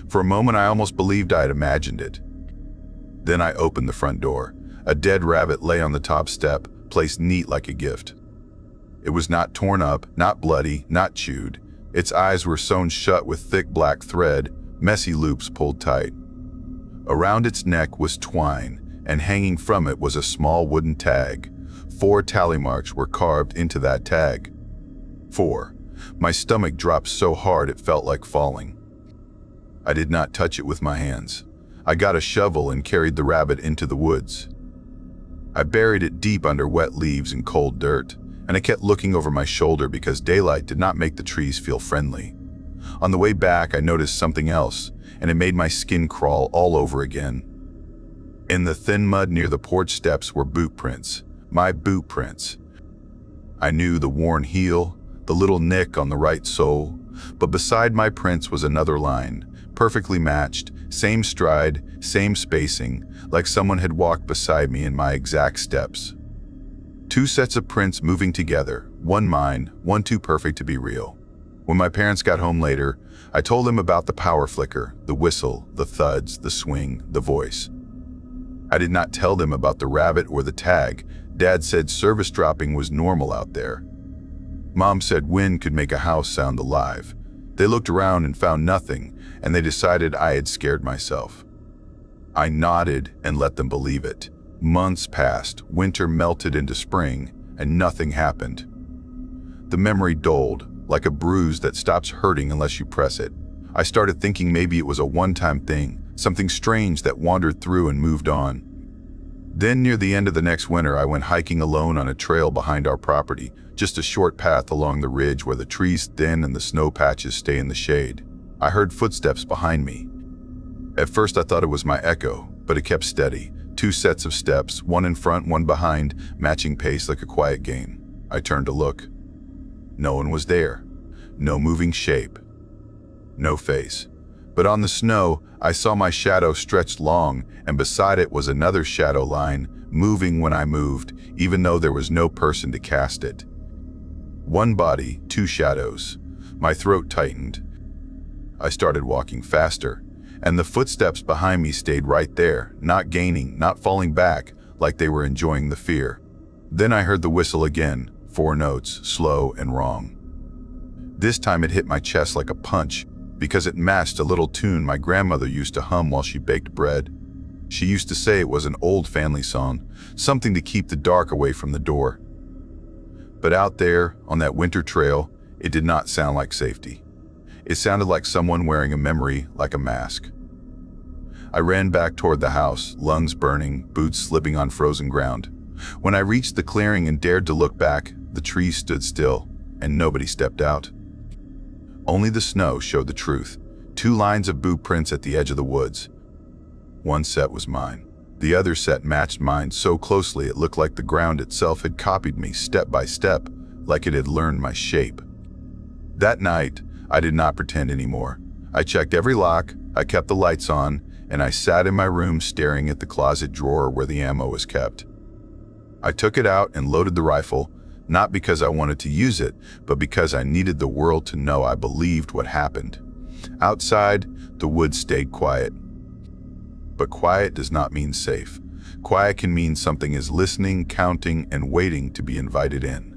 For a moment, I almost believed I had imagined it. Then I opened the front door. A dead rabbit lay on the top step, placed neat like a gift. It was not torn up, not bloody, not chewed. Its eyes were sewn shut with thick black thread, messy loops pulled tight. Around its neck was twine, and hanging from it was a small wooden tag. 4 tally marks were carved into that tag. 4. My stomach dropped so hard it felt like falling. I did not touch it with my hands. I got a shovel and carried the rabbit into the woods. I buried it deep under wet leaves and cold dirt, and I kept looking over my shoulder because daylight did not make the trees feel friendly. On the way back, I noticed something else, and it made my skin crawl all over again. In the thin mud near the porch steps were boot prints, my boot prints. I knew the worn heel, the little nick on the right sole, but beside my prints was another line, perfectly matched, same stride, same spacing, like someone had walked beside me in my exact steps. Two sets of prints moving together, one mine, one too perfect to be real. When my parents got home later, I told them about the power flicker, the whistle, the thuds, the swing, the voice. I did not tell them about the rabbit or the tag. Dad said service dropping was normal out there. Mom said wind could make a house sound alive. They looked around and found nothing, and they decided I had scared myself. I nodded and let them believe it. Months passed, winter melted into spring, and nothing happened. The memory dulled, like a bruise that stops hurting unless you press it. I started thinking maybe it was a one-time thing, something strange that wandered through and moved on. Then near the end of the next winter, I went hiking alone on a trail behind our property, just a short path along the ridge where the trees thin and the snow patches stay in the shade. I heard footsteps behind me. At first I thought it was my echo, but it kept steady. Two sets of steps, one in front, one behind, matching pace like a quiet game. I turned to look. No one was there. No moving shape. No face. But on the snow, I saw my shadow stretched long, and beside it was another shadow line, moving when I moved, even though there was no person to cast it. One body, two shadows. My throat tightened. I started walking faster, and the footsteps behind me stayed right there, not gaining, not falling back, like they were enjoying the fear. Then I heard the whistle again, 4 notes, slow and wrong. This time it hit my chest like a punch, because it matched a little tune my grandmother used to hum while she baked bread. She used to say it was an old family song, something to keep the dark away from the door. But out there, on that winter trail, it did not sound like safety. It sounded like someone wearing a memory, like a mask. I ran back toward the house, lungs burning, boots slipping on frozen ground. When I reached the clearing and dared to look back, the trees stood still, and nobody stepped out. Only the snow showed the truth. 2 lines of boot prints at the edge of the woods. One set was mine. The other set matched mine so closely it looked like the ground itself had copied me step by step, like it had learned my shape. That night, I did not pretend anymore. I checked every lock, I kept the lights on, and I sat in my room staring at the closet drawer where the ammo was kept. I took it out and loaded the rifle, not because I wanted to use it, but because I needed the world to know I believed what happened. Outside, the woods stayed quiet. But quiet does not mean safe. Quiet can mean something is listening, counting, and waiting to be invited in.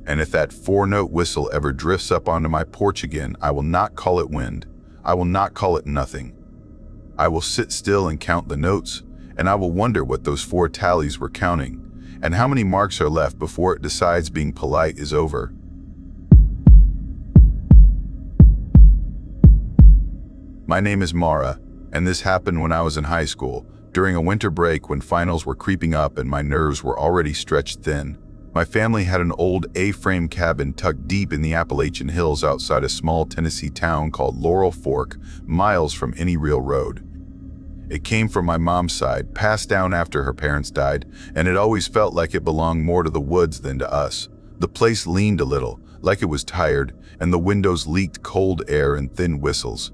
And if that 4-note whistle ever drifts up onto my porch again, I will not call it wind. I will not call it nothing. I will sit still and count the notes, and I will wonder what those 4 tallies were counting, and how many marks are left before it decides being polite is over. My name is Mara, and this happened when I was in high school, during a winter break when finals were creeping up and my nerves were already stretched thin. My family had an old A-frame cabin tucked deep in the Appalachian Hills outside a small Tennessee town called Laurel Fork, miles from any real road. It came from my mom's side, passed down after her parents died, and it always felt like it belonged more to the woods than to us. The place leaned a little, like it was tired, and the windows leaked cold air and thin whistles.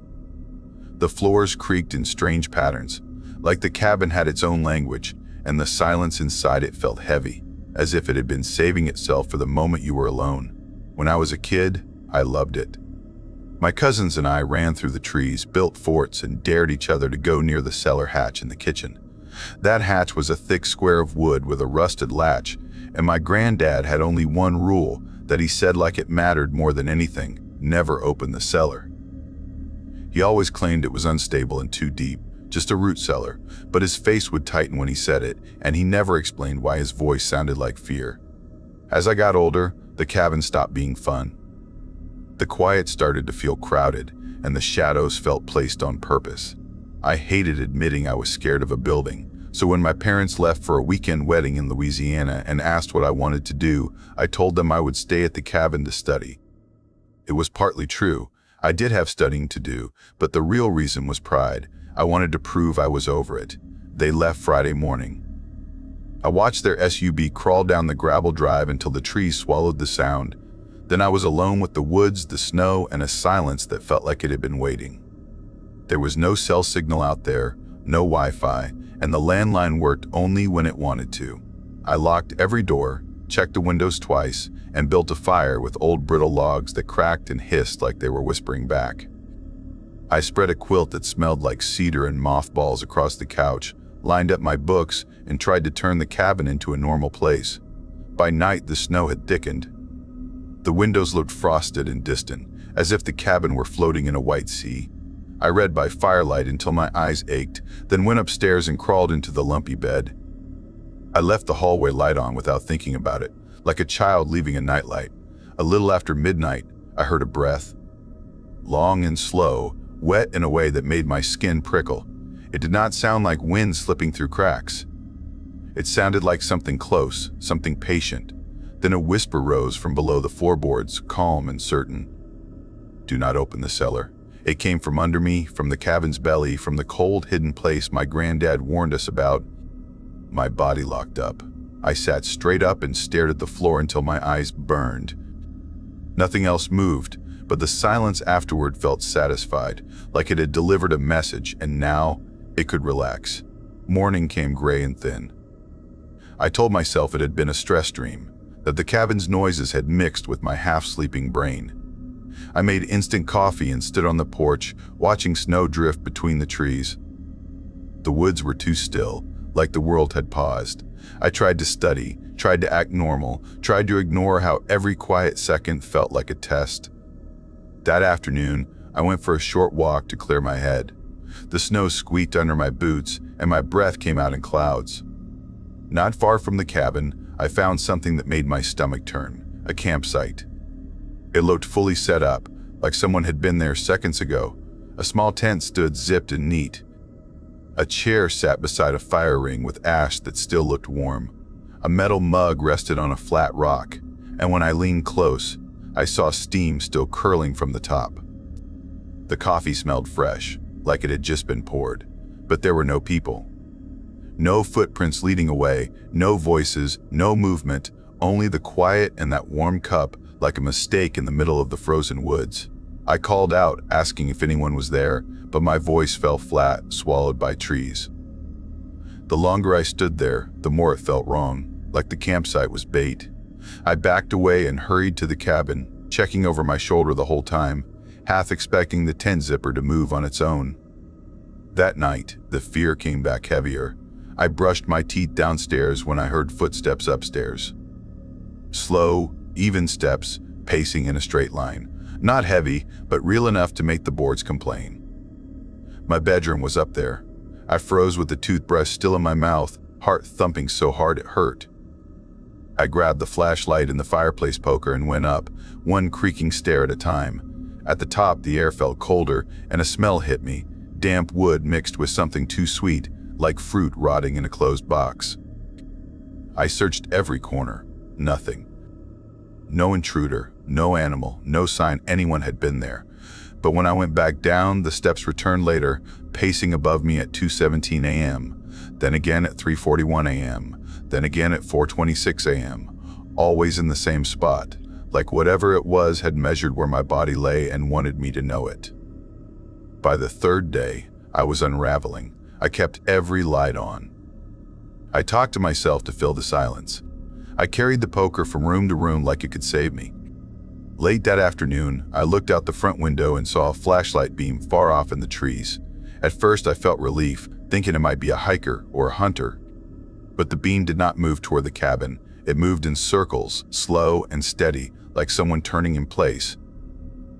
The floors creaked in strange patterns, like the cabin had its own language, and the silence inside it felt heavy, as if it had been saving itself for the moment you were alone. When I was a kid, I loved it. My cousins and I ran through the trees, built forts, and dared each other to go near the cellar hatch in the kitchen. That hatch was a thick square of wood with a rusted latch, and my granddad had only one rule that he said like it mattered more than anything: never open the cellar. He always claimed it was unstable and too deep, just a root cellar, but his face would tighten when he said it, and he never explained why his voice sounded like fear. As I got older, the cabin stopped being fun. The quiet started to feel crowded, and the shadows felt placed on purpose. I hated admitting I was scared of a building, So when my parents left for a weekend wedding in Louisiana and asked what I wanted to do, I told them I would stay at the cabin to study. It was partly true. I did have studying to do, but the real reason was pride. I wanted to prove I was over it. They left Friday morning. I watched their SUV crawl down the gravel drive until the trees swallowed the sound. Then I was alone with the woods, the snow, and a silence that felt like it had been waiting. There was no cell signal out there, no Wi-Fi, and the landline worked only when it wanted to. I locked every door, checked the windows twice, and built a fire with old brittle logs that cracked and hissed like they were whispering back. I spread a quilt that smelled like cedar and mothballs across the couch, lined up my books, and tried to turn the cabin into a normal place. By night, the snow had thickened. The windows looked frosted and distant, as if the cabin were floating in a white sea. I read by firelight until my eyes ached, then went upstairs and crawled into the lumpy bed. I left the hallway light on without thinking about it, like a child leaving a nightlight. A little after midnight, I heard a breath. Long and slow, wet in a way that made my skin prickle. It did not sound like wind slipping through cracks. It sounded like something close, something patient. Then a whisper rose from below the floorboards, calm and certain. "Do not open the cellar." It came from under me, from the cabin's belly, from the cold, hidden place my granddad warned us about. My body locked up. I sat straight up and stared at the floor until my eyes burned. Nothing else moved, but the silence afterward felt satisfied, like it had delivered a message, and now it could relax. Morning came gray and thin. I told myself it had been a stress dream, that the cabin's noises had mixed with my half-sleeping brain. I made instant coffee and stood on the porch, watching snow drift between the trees. The woods were too still, like the world had paused. I tried to study, tried to act normal, tried to ignore how every quiet second felt like a test. That afternoon, I went for a short walk to clear my head. The snow squeaked under my boots, and my breath came out in clouds. Not far from the cabin, I found something that made my stomach turn, a campsite. It looked fully set up, like someone had been there seconds ago. A small tent stood zipped and neat. A chair sat beside a fire ring with ash that still looked warm. A metal mug rested on a flat rock, and when I leaned close, I saw steam still curling from the top. The coffee smelled fresh, like it had just been poured, but there were no people. No footprints leading away, no voices, no movement, only the quiet and that warm cup, like a mistake in the middle of the frozen woods. I called out, asking if anyone was there, but my voice fell flat, swallowed by trees. The longer I stood there, the more it felt wrong, like the campsite was bait. I backed away and hurried to the cabin, checking over my shoulder the whole time, half expecting the tent zipper to move on its own. That night, the fear came back heavier. I brushed my teeth downstairs when I heard footsteps upstairs. Slow, even steps, pacing in a straight line. Not heavy, but real enough to make the boards complain. My bedroom was up there. I froze with the toothbrush still in my mouth, heart thumping so hard it hurt. I grabbed the flashlight and the fireplace poker and went up, one creaking stair at a time. At the top, the air felt colder, and a smell hit me, damp wood mixed with something too sweet, like fruit rotting in a closed box. I searched every corner. Nothing. No intruder, no animal, no sign anyone had been there. But when I went back down, the steps returned later, pacing above me at 2:17 a.m., then again at 3:41 a.m., then again at 4:26 a.m., always in the same spot, like whatever it was had measured where my body lay and wanted me to know it. By the third day, I was unraveling. I kept every light on. I talked to myself to fill the silence. I carried the poker from room to room like it could save me. Late that afternoon, I looked out the front window and saw a flashlight beam far off in the trees. At first, I felt relief, thinking it might be a hiker or a hunter. But the beam did not move toward the cabin. It moved in circles, slow and steady, like someone turning in place.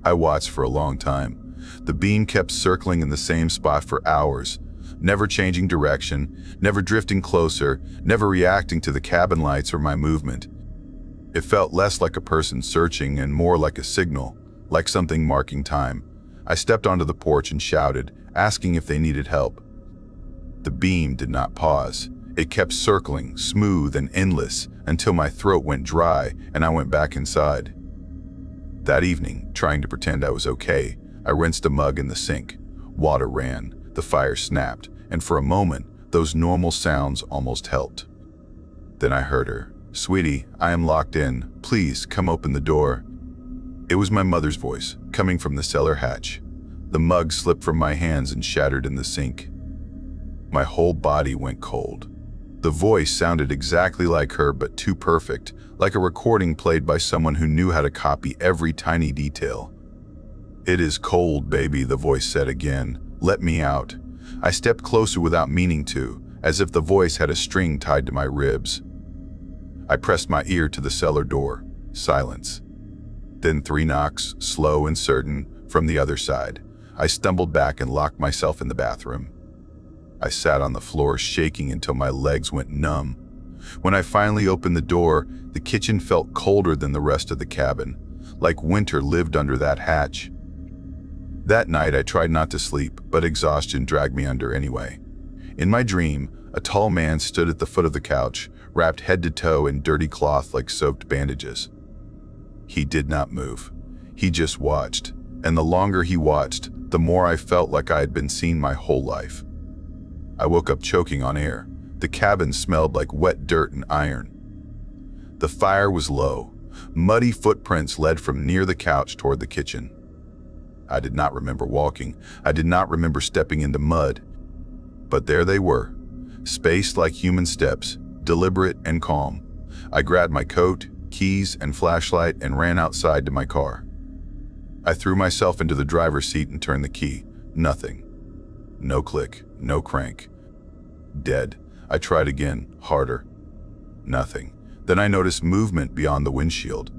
I watched for a long time. The beam kept circling in the same spot for hours, never changing direction, never drifting closer, never reacting to the cabin lights or my movement. It felt less like a person searching and more like a signal, like something marking time. I stepped onto the porch and shouted, asking if they needed help. The beam did not pause. It kept circling, smooth and endless, until my throat went dry and I went back inside. That evening, trying to pretend I was okay, I rinsed a mug in the sink. Water ran, the fire snapped, and for a moment, those normal sounds almost helped. Then I heard her. "Sweetie, I am locked in. Please, come open the door." It was my mother's voice, coming from the cellar hatch. The mug slipped from my hands and shattered in the sink. My whole body went cold. The voice sounded exactly like her, but too perfect, like a recording played by someone who knew how to copy every tiny detail. "It is cold, baby," the voice said again. "Let me out." I stepped closer without meaning to, as if the voice had a string tied to my ribs. I pressed my ear to the cellar door. Silence. Then 3 knocks, slow and certain, from the other side. I stumbled back and locked myself in the bathroom. I sat on the floor, shaking until my legs went numb. When I finally opened the door, the kitchen felt colder than the rest of the cabin, like winter lived under that hatch. That night I tried not to sleep, but exhaustion dragged me under anyway. In my dream, a tall man stood at the foot of the couch, wrapped head to toe in dirty cloth like soaked bandages. He did not move. He just watched, and the longer he watched, the more I felt like I had been seen my whole life. I woke up choking on air. The cabin smelled like wet dirt and iron. The fire was low. Muddy footprints led from near the couch toward the kitchen. I did not remember walking. I did not remember stepping into mud. But there they were, spaced like human steps, deliberate and calm. I grabbed my coat, keys, and flashlight and ran outside to my car. I threw myself into the driver's seat and turned the key. Nothing. No click, no crank. Dead. I tried again, harder. Nothing. Then I noticed movement beyond the windshield.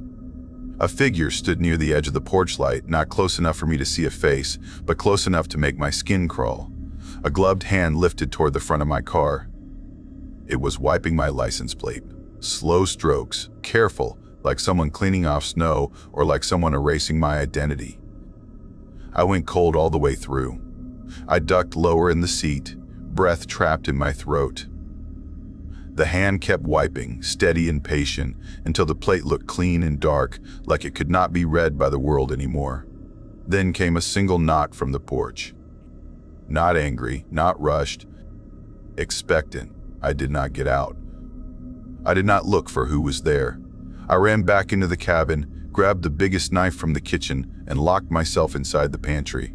A figure stood near the edge of the porch light, not close enough for me to see a face, but close enough to make my skin crawl. A gloved hand lifted toward the front of my car. It was wiping my license plate. Slow strokes, careful, like someone cleaning off snow or like someone erasing my identity. I went cold all the way through. I ducked lower in the seat, breath trapped in my throat. The hand kept wiping, steady and patient, until the plate looked clean and dark, like it could not be read by the world anymore. Then came a single knock from the porch. Not angry, not rushed, expectant. I did not get out. I did not look for who was there. I ran back into the cabin, grabbed the biggest knife from the kitchen, and locked myself inside the pantry.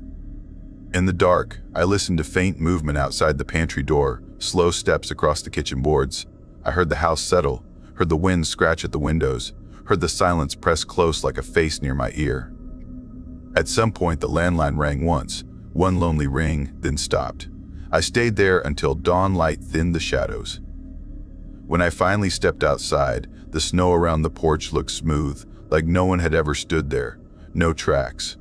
In the dark, I listened to faint movement outside the pantry door, slow steps across the kitchen boards. I heard the house settle, heard the wind scratch at the windows, heard the silence press close like a face near my ear. At some point, the landline rang once, one lonely ring, then stopped. I stayed there until dawn light thinned the shadows. When I finally stepped outside, the snow around the porch looked smooth, like no one had ever stood there. No tracks.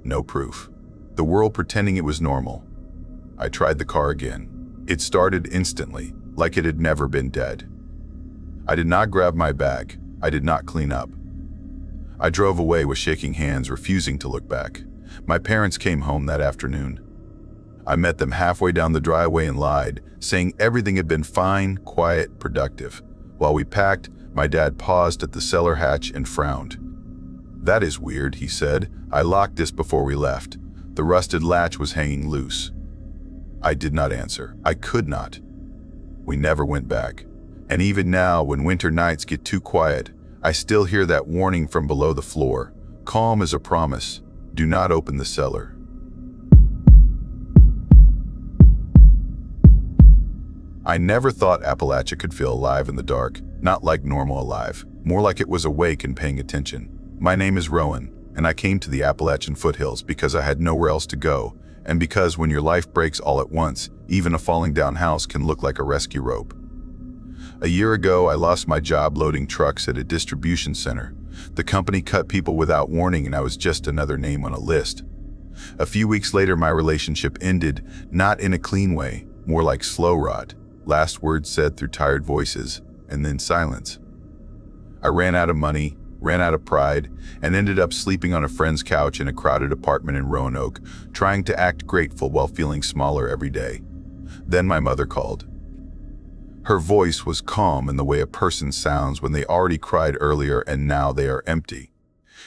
No proof. The world pretending it was normal. I tried the car again. It started instantly, like it had never been dead. I did not grab my bag. I did not clean up. I drove away with shaking hands, refusing to look back. My parents came home that afternoon. I met them halfway down the driveway and lied, saying everything had been fine, quiet, productive. While we packed, my dad paused at the cellar hatch and frowned. "That is weird," he said. "I locked this before we left." The rusted latch was hanging loose. I did not answer. I could not. We never went back. And even now, when winter nights get too quiet, I still hear that warning from below the floor. Calm as a promise. Do not open the cellar. I never thought Appalachia could feel alive in the dark, not like normal alive, more like it was awake and paying attention. My name is Rowan, and I came to the Appalachian foothills because I had nowhere else to go, and because when your life breaks all at once, even a falling down house can look like a rescue rope. A year ago, I lost my job loading trucks at a distribution center. The company cut people without warning, and I was just another name on a list. A few weeks later, my relationship ended, not in a clean way, more like slow rot. Last words said through tired voices, and then silence. I ran out of money, ran out of pride, and ended up sleeping on a friend's couch in a crowded apartment in Roanoke, trying to act grateful while feeling smaller every day. Then my mother called. Her voice was calm in the way a person sounds when they already cried earlier and now they are empty.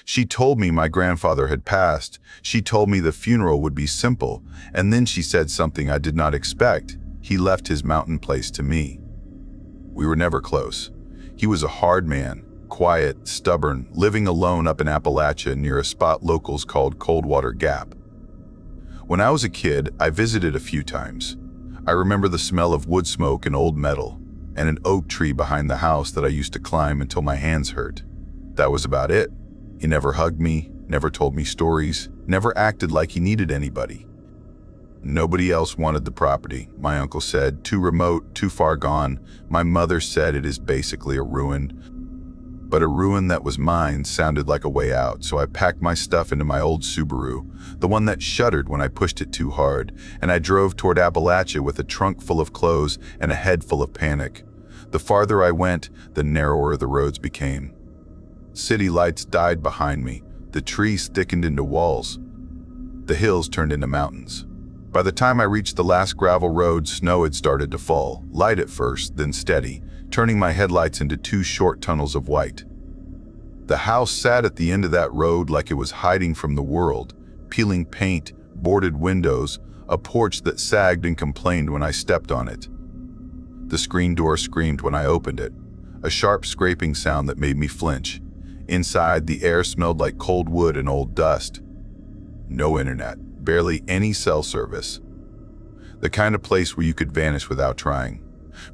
She told me my grandfather had passed. She told me the funeral would be simple, and then she said something I did not expect. He left his mountain place to me. We were never close. He was a hard man, quiet, stubborn, living alone up in Appalachia near a spot locals called Coldwater Gap. When I was a kid, I visited a few times. I remember the smell of wood smoke and old metal, and an oak tree behind the house that I used to climb until my hands hurt. That was about it. He never hugged me, never told me stories, never acted like he needed anybody. Nobody else wanted the property, my uncle said, too remote, too far gone. My mother said it is basically a ruin. But a ruin that was mine sounded like a way out, so I packed my stuff into my old Subaru, the one that shuddered when I pushed it too hard, and I drove toward Appalachia with a trunk full of clothes and a head full of panic. The farther I went, the narrower the roads became. City lights died behind me. The trees thickened into walls. The hills turned into mountains. By the time I reached the last gravel road, snow had started to fall, light at first, then steady, turning my headlights into two short tunnels of white. The house sat at the end of that road like it was hiding from the world, peeling paint, boarded windows, a porch that sagged and complained when I stepped on it. The screen door screamed when I opened it, a sharp scraping sound that made me flinch. Inside, the air smelled like cold wood and old dust. No internet, barely any cell service. The kind of place where you could vanish without trying.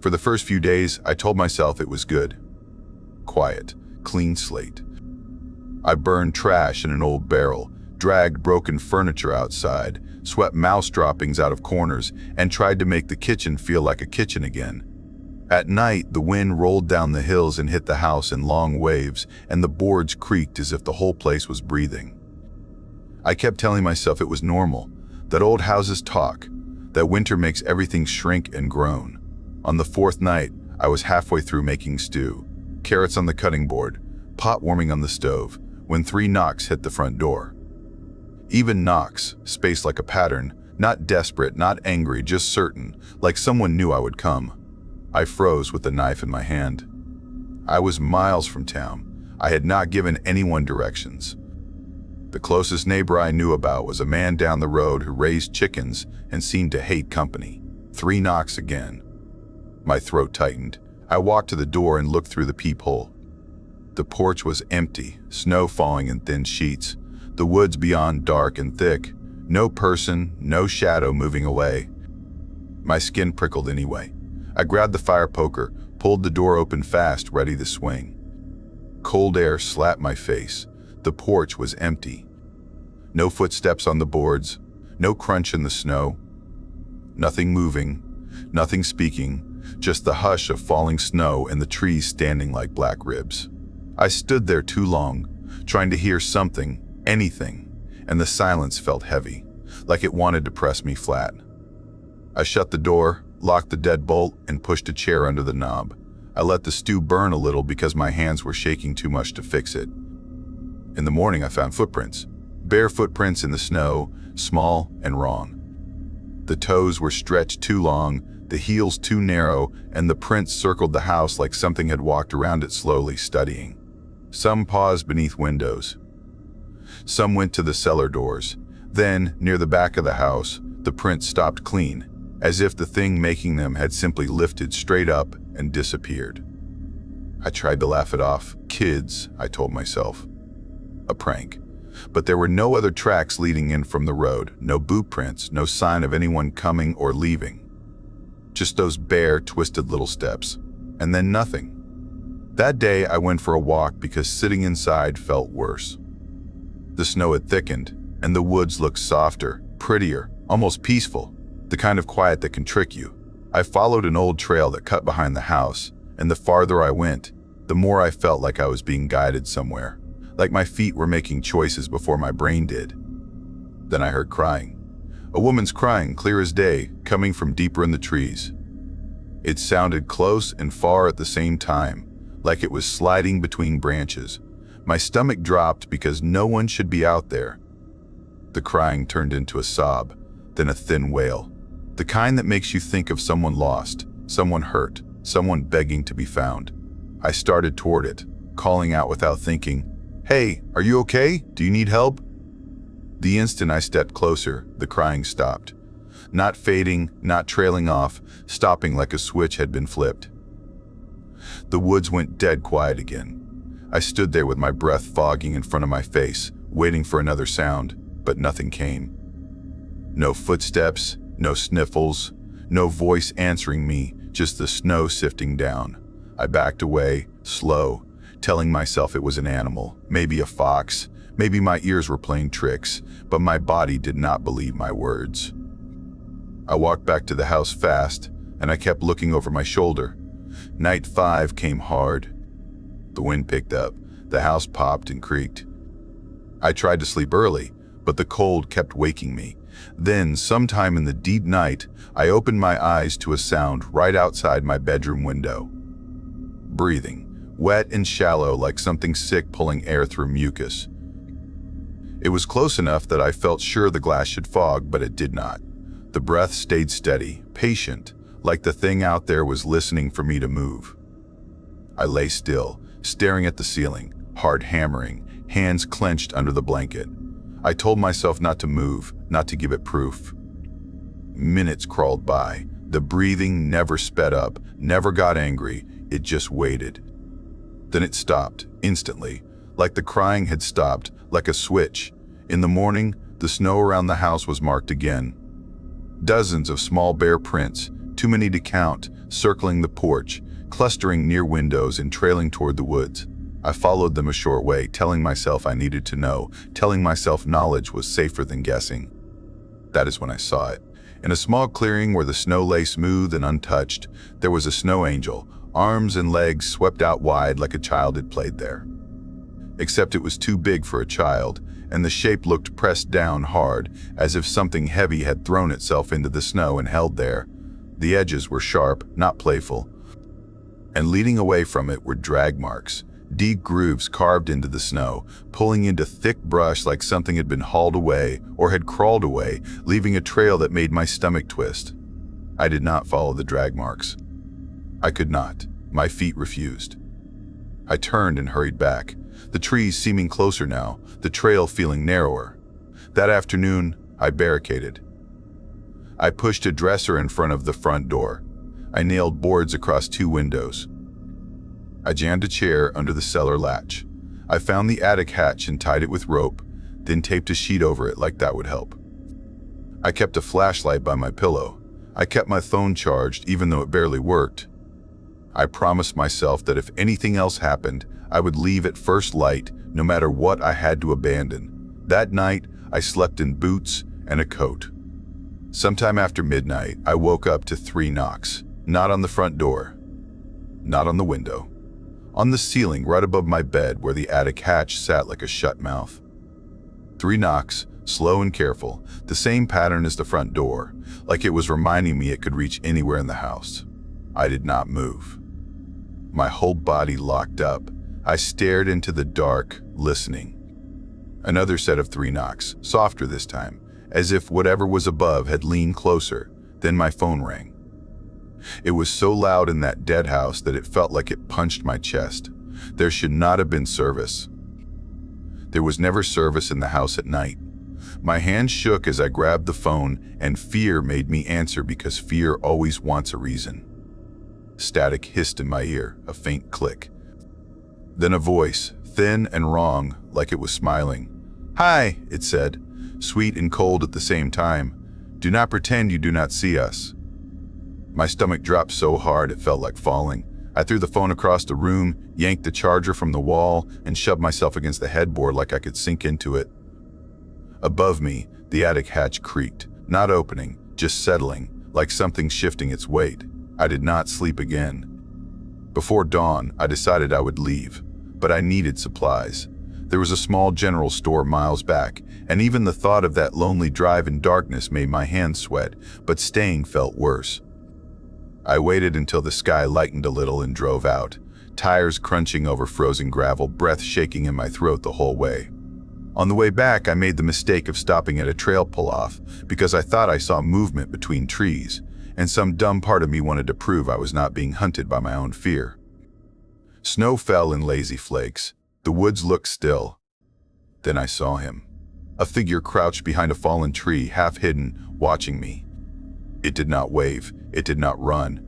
For the first few days, I told myself it was good. Quiet, clean slate. I burned trash in an old barrel, dragged broken furniture outside, swept mouse droppings out of corners, and tried to make the kitchen feel like a kitchen again. At night, the wind rolled down the hills and hit the house in long waves, and the boards creaked as if the whole place was breathing. I kept telling myself it was normal, that old houses talk, that winter makes everything shrink and groan. On the fourth night, I was halfway through making stew, carrots on the cutting board, pot warming on the stove, when 3 knocks hit the front door. Even knocks, spaced like a pattern, not desperate, not angry, just certain, like someone knew I would come. I froze with the knife in my hand. I was miles from town. I had not given anyone directions. The closest neighbor I knew about was a man down the road who raised chickens and seemed to hate company. 3 knocks again. My throat tightened. I walked to the door and looked through the peephole. The porch was empty, snow falling in thin sheets. The woods beyond dark and thick. No person, no shadow moving away. My skin prickled anyway. I grabbed the fire poker, pulled the door open fast, ready to swing. Cold air slapped my face. The porch was empty. No footsteps on the boards, no crunch in the snow. Nothing moving, nothing speaking, just the hush of falling snow and the trees standing like black ribs. I stood there too long, trying to hear something, anything, and the silence felt heavy, like it wanted to press me flat. I shut the door, locked the deadbolt, and pushed a chair under the knob. I let the stew burn a little because my hands were shaking too much to fix it. In the morning, I found footprints. Bare footprints in the snow, small and wrong. The toes were stretched too long, the heels too narrow, and the prints circled the house like something had walked around it slowly, studying. Some paused beneath windows. Some went to the cellar doors. Then, near the back of the house, the prints stopped clean, as if the thing making them had simply lifted straight up and disappeared. I tried to laugh it off. Kids, I told myself. A prank. But there were no other tracks leading in from the road, no boot prints, no sign of anyone coming or leaving. Just those bare, twisted little steps. And then nothing. That day, I went for a walk because sitting inside felt worse. The snow had thickened, and the woods looked softer, prettier, almost peaceful. The kind of quiet that can trick you. I followed an old trail that cut behind the house, and the farther I went, the more I felt like I was being guided somewhere, like my feet were making choices before my brain did. Then I heard crying. A woman's crying, clear as day, coming from deeper in the trees. It sounded close and far at the same time, like it was sliding between branches. My stomach dropped because no one should be out there. The crying turned into a sob, then a thin wail. The kind that makes you think of someone lost, someone hurt, someone begging to be found. I started toward it, calling out without thinking, "Hey, are you okay? Do you need help?" The instant I stepped closer, the crying stopped. Not fading, not trailing off, stopping like a switch had been flipped. The woods went dead quiet again. I stood there with my breath fogging in front of my face, waiting for another sound, but nothing came. No footsteps, no sniffles, no voice answering me, just the snow sifting down. I backed away, slow, telling myself it was an animal, maybe a fox, maybe my ears were playing tricks, but my body did not believe my words. I walked back to the house fast, and I kept looking over my shoulder. Night 5 came hard. The wind picked up, the house popped and creaked. I tried to sleep early, but the cold kept waking me. Then, sometime in the deep night, I opened my eyes to a sound right outside my bedroom window. Breathing, wet and shallow like something sick pulling air through mucus. It was close enough that I felt sure the glass should fog, but it did not. The breath stayed steady, patient, like the thing out there was listening for me to move. I lay still, staring at the ceiling, heart hammering, hands clenched under the blanket. I told myself not to move, not to give it proof. Minutes crawled by. The breathing never sped up, never got angry, it just waited. Then it stopped, instantly, like the crying had stopped, like a switch. In the morning, the snow around the house was marked again. Dozens of small bare prints, too many to count, circling the porch, clustering near windows and trailing toward the woods. I followed them a short way, telling myself I needed to know, telling myself knowledge was safer than guessing. That is when I saw it. In a small clearing where the snow lay smooth and untouched, there was a snow angel, arms and legs swept out wide like a child had played there. Except it was too big for a child, and the shape looked pressed down hard, as if something heavy had thrown itself into the snow and held there. The edges were sharp, not playful, and leading away from it were drag marks, deep grooves carved into the snow, pulling into thick brush like something had been hauled away or had crawled away, leaving a trail that made my stomach twist. I did not follow the drag marks. I could not. My feet refused. I turned and hurried back, the trees seeming closer now, the trail feeling narrower. That afternoon, I barricaded. I pushed a dresser in front of the front door. I nailed boards across 2 windows. I jammed a chair under the cellar latch. I found the attic hatch and tied it with rope, then taped a sheet over it like that would help. I kept a flashlight by my pillow. I kept my phone charged even though it barely worked. I promised myself that if anything else happened, I would leave at first light, no matter what I had to abandon. That night, I slept in boots and a coat. Sometime after midnight, I woke up to 3 knocks. Not on the front door, not on the window. On the ceiling right above my bed where the attic hatch sat like a shut mouth. 3 knocks, slow and careful, the same pattern as the front door, like it was reminding me it could reach anywhere in the house. I did not move. My whole body locked up. I stared into the dark, listening. Another set of 3 knocks, softer this time, as if whatever was above had leaned closer. Then my phone rang. It was so loud in that dead house that it felt like it punched my chest. There should not have been service. There was never service in the house at night. My hand shook as I grabbed the phone, and fear made me answer because fear always wants a reason. Static hissed in my ear, a faint click. Then a voice, thin and wrong, like it was smiling. "Hi," it said, sweet and cold at the same time. "Do not pretend you do not see us." My stomach dropped so hard it felt like falling. I threw the phone across the room, yanked the charger from the wall, and shoved myself against the headboard like I could sink into it. Above me, the attic hatch creaked, not opening, just settling, like something shifting its weight. I did not sleep again. Before dawn, I decided I would leave, but I needed supplies. There was a small general store miles back, and even the thought of that lonely drive in darkness made my hands sweat, but staying felt worse. I waited until the sky lightened a little and drove out, tires crunching over frozen gravel, breath shaking in my throat the whole way. On the way back, I made the mistake of stopping at a trail pull-off because I thought I saw movement between trees, and some dumb part of me wanted to prove I was not being hunted by my own fear. Snow fell in lazy flakes. The woods looked still. Then I saw him. A figure crouched behind a fallen tree, half hidden, watching me. It did not wave. It did not run.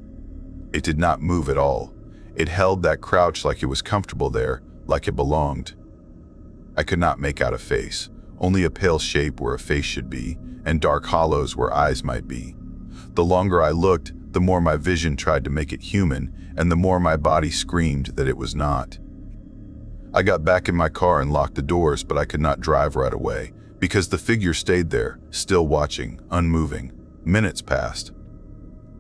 It did not move at all. It held that crouch like it was comfortable there, like it belonged. I could not make out a face, only a pale shape where a face should be, and dark hollows where eyes might be. The longer I looked, the more my vision tried to make it human, and the more my body screamed that it was not. I got back in my car and locked the doors, but I could not drive right away, because the figure stayed there, still watching, unmoving. Minutes passed.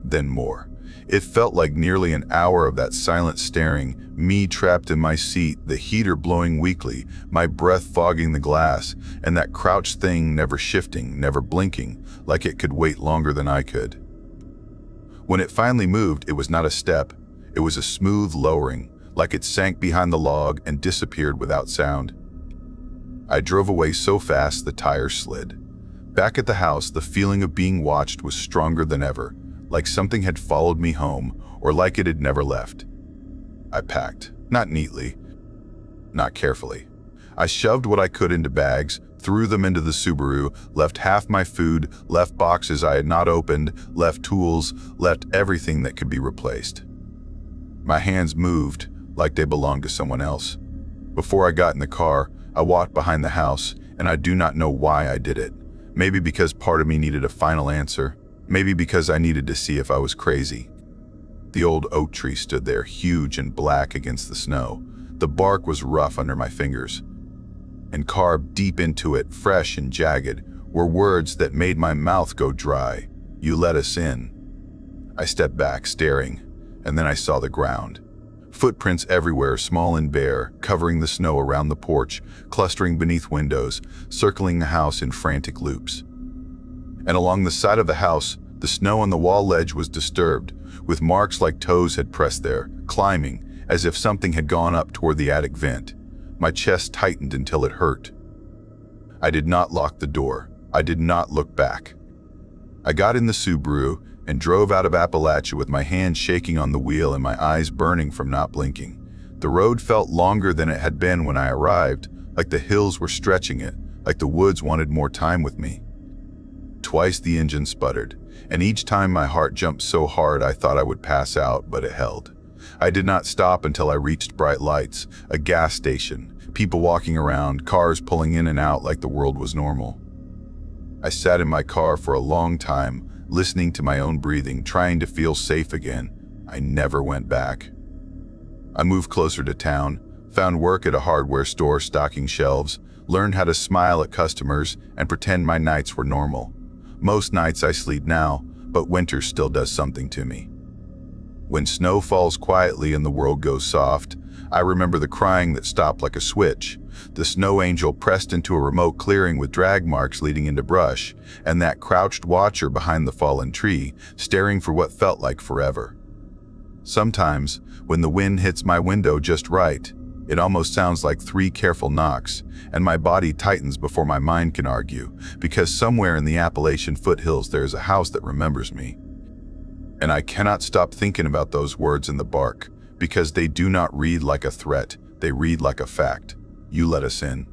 Then more. It felt like nearly an hour of that silent staring, me trapped in my seat, the heater blowing weakly, my breath fogging the glass, and that crouched thing never shifting, never blinking, like it could wait longer than I could. When it finally moved, it was not a step. It was a smooth lowering, like it sank behind the log and disappeared without sound. I drove away so fast the tires slid. Back at the house, the feeling of being watched was stronger than ever, like something had followed me home, or like it had never left. I packed, not neatly, not carefully. I shoved what I could into bags, threw them into the Subaru, left half my food, left boxes I had not opened, left tools, left everything that could be replaced. My hands moved like they belonged to someone else. Before I got in the car, I walked behind the house, and I do not know why I did it. Maybe because part of me needed a final answer. Maybe because I needed to see if I was crazy. The old oak tree stood there, huge and black against the snow. The bark was rough under my fingers. And carved deep into it, fresh and jagged, were words that made my mouth go dry. "You let us in." I stepped back, staring, and then I saw the ground. Footprints everywhere, small and bare, covering the snow around the porch, clustering beneath windows, circling the house in frantic loops. And along the side of the house, the snow on the wall ledge was disturbed, with marks like toes had pressed there, climbing, as if something had gone up toward the attic vent. My chest tightened until it hurt. I did not lock the door. I did not look back. I got in the Subaru and drove out of Appalachia with my hands shaking on the wheel and my eyes burning from not blinking. The road felt longer than it had been when I arrived, like the hills were stretching it, like the woods wanted more time with me. Twice the engine sputtered, and each time my heart jumped so hard I thought I would pass out, but it held. I did not stop until I reached bright lights, a gas station, people walking around, cars pulling in and out like the world was normal. I sat in my car for a long time, listening to my own breathing, trying to feel safe again. I never went back. I moved closer to town, found work at a hardware store stocking shelves, learned how to smile at customers and pretend my nights were normal. Most nights I sleep now, but winter still does something to me. When snow falls quietly and the world goes soft, I remember the crying that stopped like a switch, the snow angel pressed into a remote clearing with drag marks leading into brush, and that crouched watcher behind the fallen tree, staring for what felt like forever. Sometimes, when the wind hits my window just right, it almost sounds like 3 careful knocks, and my body tightens before my mind can argue, because somewhere in the Appalachian foothills there is a house that remembers me. And I cannot stop thinking about those words in the bark, because they do not read like a threat, they read like a fact. You let us in.